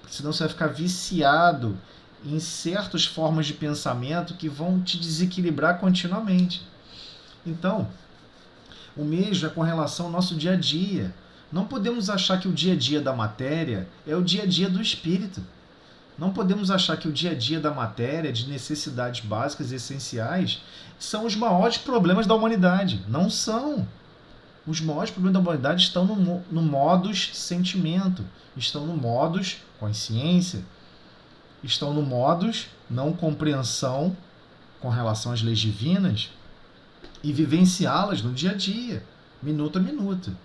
senão você vai ficar viciado em certas formas de pensamento que vão te desequilibrar continuamente. Então, o mesmo é com relação ao nosso dia a dia. Não podemos achar que o dia a dia da matéria é o dia a dia do espírito. Não podemos achar que o dia a dia da matéria, de necessidades básicas e essenciais, são os maiores problemas da humanidade. Não são. Os maiores problemas da humanidade estão no modus sentimento, estão no modus consciência, estão no modus não compreensão com relação às leis divinas e vivenciá-las no dia a dia, minuto a minuto.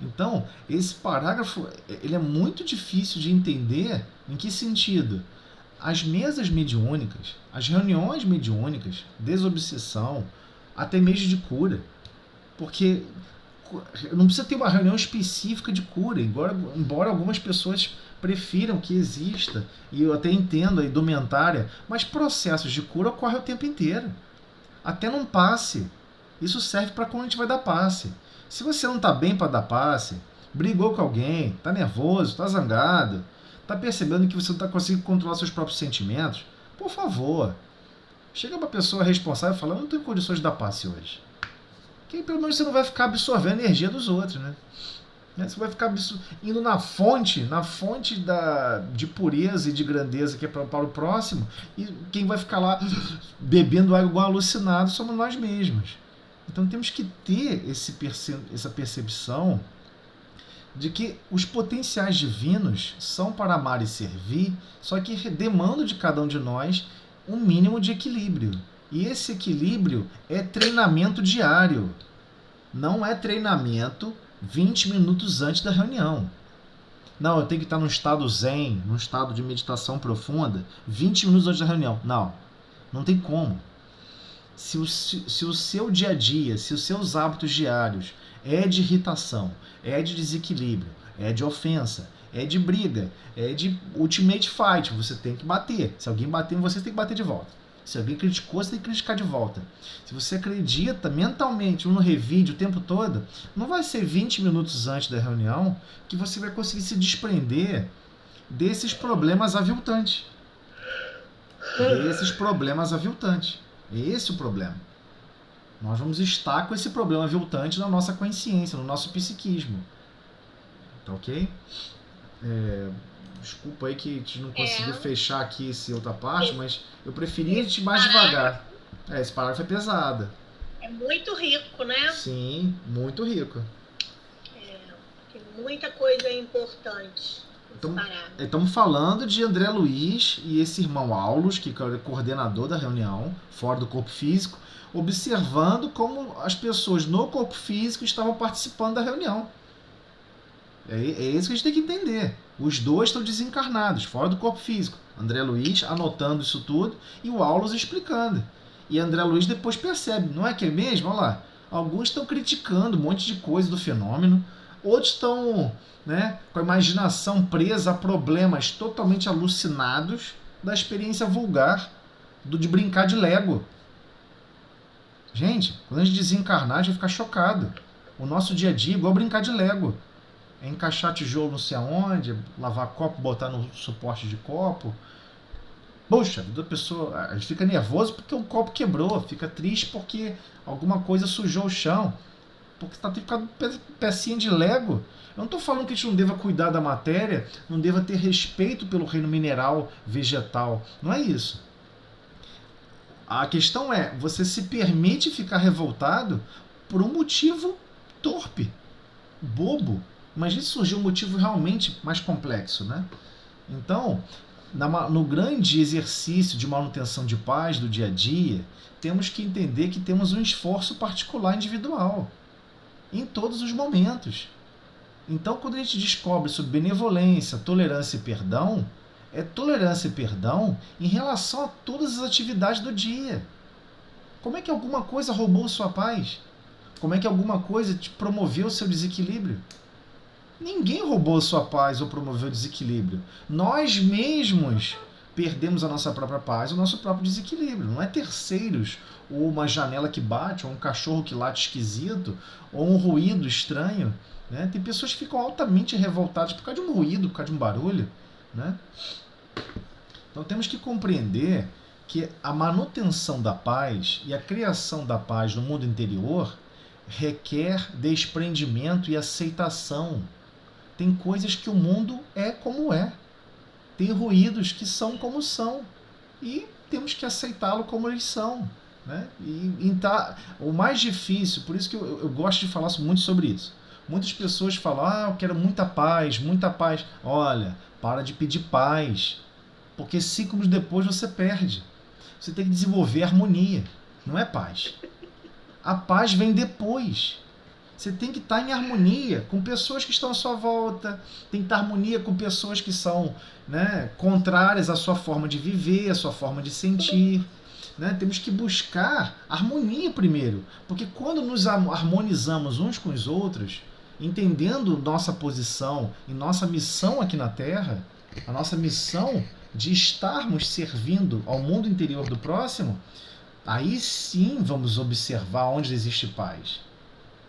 Então, esse parágrafo ele é muito difícil de entender. Em que sentido? As mesas mediúnicas, as reuniões mediúnicas, desobsessão, até mesmo de cura. Porque não precisa ter uma reunião específica de cura, embora algumas pessoas prefiram que exista, e eu até entendo a indumentária, mas processos de cura ocorrem o tempo inteiro. Até num passe. Isso serve para quando a gente vai dar passe. Se você não está bem para dar passe, brigou com alguém, está nervoso, está zangado, está percebendo que você não está conseguindo controlar seus próprios sentimentos, por favor, chega uma pessoa responsável e fala: eu não tenho condições de dar passe hoje. Que aí, pelo menos você não vai ficar absorvendo a energia dos outros, né? Você vai ficar indo na fonte de pureza e de grandeza que é para o próximo, e quem vai ficar lá bebendo água igual alucinado somos nós mesmos. Então temos que ter essa percepção de que os potenciais divinos são para amar e servir, só que demandam de cada um de nós um mínimo de equilíbrio. E esse equilíbrio é treinamento diário. Não é treinamento 20 minutos antes da reunião. Não, eu tenho que estar num estado zen, num estado de meditação profunda, 20 minutos antes da reunião. Não tem como. Se o seu dia a dia, se os seus hábitos diários é de irritação, é de desequilíbrio, é de ofensa, é de briga, é de ultimate fight, você tem que bater. Se alguém bater em você, você tem que bater de volta. Se alguém criticou, você tem que criticar de volta. Se você acredita mentalmente no revide o tempo todo, não vai ser 20 minutos antes da reunião que você vai conseguir se desprender desses problemas aviltantes. Esse é o problema. Nós vamos estar com esse problema aviltante na nossa consciência, no nosso psiquismo. Tá ok? Desculpa aí que a gente não conseguiu fechar aqui essa outra parte, mas eu preferia ir mais devagar. Esse parágrafo é pesado. É muito rico, né? Sim, muito rico. Tem Muita coisa importante. Estamos falando de André Luiz e esse irmão Aulus, que é o coordenador da reunião, fora do corpo físico, observando como as pessoas no corpo físico estavam participando da reunião. É isso que a gente tem que entender. Os dois estão desencarnados, fora do corpo físico. André Luiz anotando isso tudo e o Aulus explicando. E André Luiz depois percebe, não é que é mesmo? Olha lá, alguns estão criticando um monte de coisa do fenômeno, outros estão, né, com a imaginação presa a problemas totalmente alucinados da experiência vulgar, de brincar de Lego. Gente, quando a gente desencarnar, a gente vai ficar chocado. O nosso dia a dia é igual brincar de Lego. É encaixar tijolo não sei aonde, lavar copo, botar no suporte de copo. Poxa, a pessoa, a gente fica nervoso porque o copo quebrou, fica triste porque alguma coisa sujou o chão, porque está ficando pecinha de Lego. Eu não estou falando que a gente não deva cuidar da matéria, não deva ter respeito pelo reino mineral, vegetal. Não é isso. A questão é, você se permite ficar revoltado por um motivo torpe, bobo. Imagina se surgir um motivo realmente mais complexo, né? Então, no grande exercício de manutenção de paz do dia a dia, temos que entender que temos um esforço particular individual, em todos os momentos. Então, quando a gente descobre sobre benevolência, tolerância e perdão, é tolerância e perdão em relação a todas as atividades do dia. Como é que alguma coisa roubou sua paz? Como é que alguma coisa te promoveu o seu desequilíbrio? Ninguém roubou sua paz ou promoveu desequilíbrio. Nós mesmos perdemos a nossa própria paz, o nosso próprio desequilíbrio. Não é terceiros, ou uma janela que bate, ou um cachorro que late esquisito, ou um ruído estranho. Né? Tem pessoas que ficam altamente revoltadas por causa de um ruído, por causa de um barulho. Né? Então temos que compreender que a manutenção da paz e a criação da paz no mundo interior requer desprendimento e aceitação. Tem coisas que o mundo é como é. Tem ruídos que são como são. E temos que aceitá-lo como eles são. Né? O mais difícil, por isso que eu gosto de falar muito sobre isso. Muitas pessoas falam, eu quero muita paz, muita paz. Olha, para de pedir paz. Porque ciclos depois você perde. Você tem que desenvolver harmonia. Não é paz. A paz vem depois. Você tem que estar em harmonia com pessoas que estão à sua volta, tem que estar em harmonia com pessoas que são, né, contrárias à sua forma de viver, à sua forma de sentir. Né? Temos que buscar harmonia primeiro, porque quando nos harmonizamos uns com os outros, entendendo nossa posição e nossa missão aqui na Terra, a nossa missão de estarmos servindo ao mundo interior do próximo, aí sim vamos observar onde existe paz.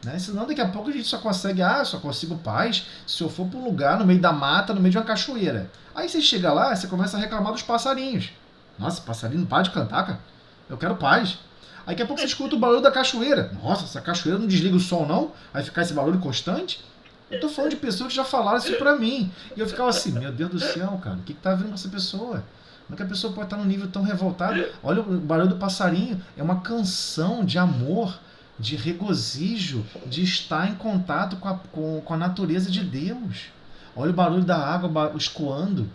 Né? Senão daqui a pouco a gente só consegue, só consigo paz se eu for para um lugar no meio da mata, no meio de uma cachoeira. Aí você chega lá, você começa a reclamar dos passarinhos. Nossa, passarinho não para de cantar, cara. Eu quero paz. Aí daqui a pouco você escuta o barulho da cachoeira. Nossa, essa cachoeira não desliga o som não? Vai ficar esse barulho constante? Eu tô falando de pessoas que já falaram isso pra mim. E eu ficava assim, meu Deus do céu, cara, o que tá vindo com essa pessoa? Como é que a pessoa pode estar num nível tão revoltado? Olha o barulho do passarinho, é uma canção de amor, de regozijo, de estar em contato com a natureza de Deus. Olha o barulho da água escoando.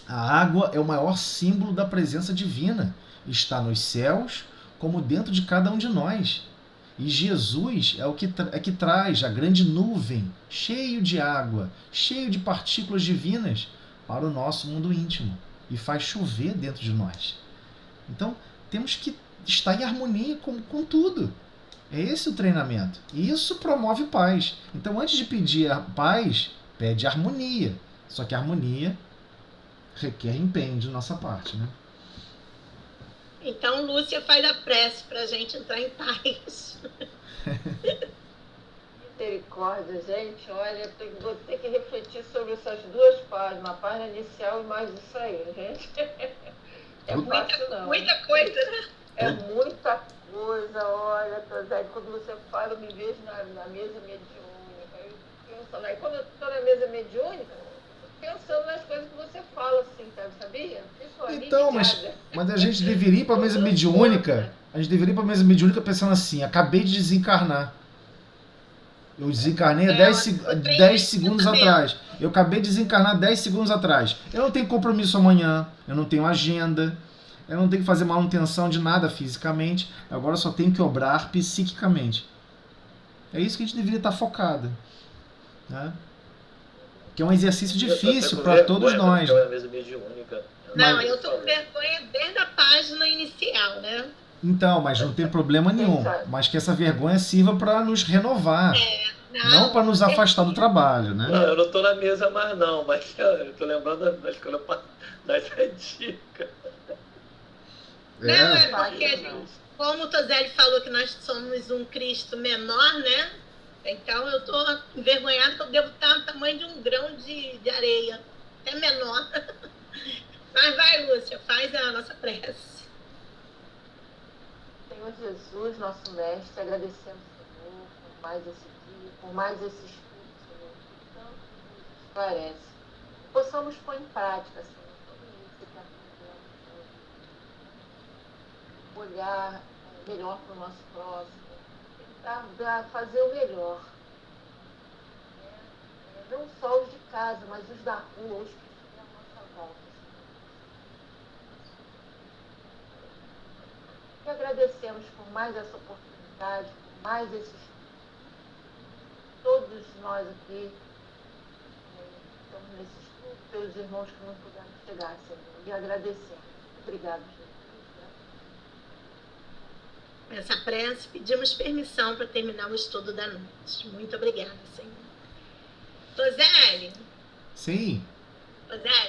A água é o maior símbolo da presença divina. Está nos céus, como dentro de cada um de nós. E Jesus é o que traz a grande nuvem, cheio de água, cheio de partículas divinas, para o nosso mundo íntimo. E faz chover dentro de nós. Então, temos que estar em harmonia com tudo. É esse o treinamento. E isso promove paz. Então, antes de pedir a paz, pede harmonia. Só que a harmonia requer empenho de nossa parte, né? Então, Lúcia faz a prece para a gente entrar em paz. Misericórdia, gente. Olha, vou ter que refletir sobre essas duas páginas. A página inicial e mais isso aí, gente. É fácil, não. Muita coisa, né? É muita coisa. Olha, quando você fala, eu me vejo na mesa mediúnica. Eu pensando, aí quando eu estou na mesa mediúnica, pensando nas coisas que você fala, assim, sabia? Então, mas a gente deveria ir para a mesa mediúnica. A gente deveria ir para a mesa mediúnica pensando assim, acabei de desencarnar. Eu desencarnei há 10 segundos atrás. Eu acabei de desencarnar 10 segundos atrás. Eu não tenho compromisso amanhã, eu não tenho agenda, eu não tenho que fazer manutenção de nada fisicamente, agora eu só tenho que obrar psiquicamente. É isso que a gente deveria estar focado. Né? Que é um exercício difícil para todos nós. Não, eu tô com vergonha desde a página inicial, né? Então, mas não tem problema nenhum. Mas que essa vergonha sirva para nos renovar. Não para nos afastar do trabalho, né? Não, eu não tô na mesa mais não, mas eu tô lembrando da escola dessa dica. Não, é porque a gente, como o Tozelli falou que nós somos um Cristo menor, né? Então eu tô envergonhada que eu devo estar no tamanho de um grão de areia, até menor. Mas vai, Lúcia, faz a nossa prece. Senhor Jesus, nosso Mestre, agradecemos, Senhor, por mais esse dia, por mais esse estudo, Senhor, que tanto nos esclarece. Que possamos pôr em prática, Senhor, tudo isso que aprendemos. Olhar melhor para o nosso próximo, tentar fazer o melhor. Não só os de casa, mas os da rua, os que estão à nossa volta. E agradecemos por mais essa oportunidade, por mais esse estudo. Todos nós aqui estamos nesse estudo, pelos irmãos que não puderam chegar, Senhor. E agradecemos. Obrigada, Jesus. Essa prece, pedimos permissão para terminar o estudo da noite. Muito obrigada, Senhor. Tozelli. Sim. Tozelli.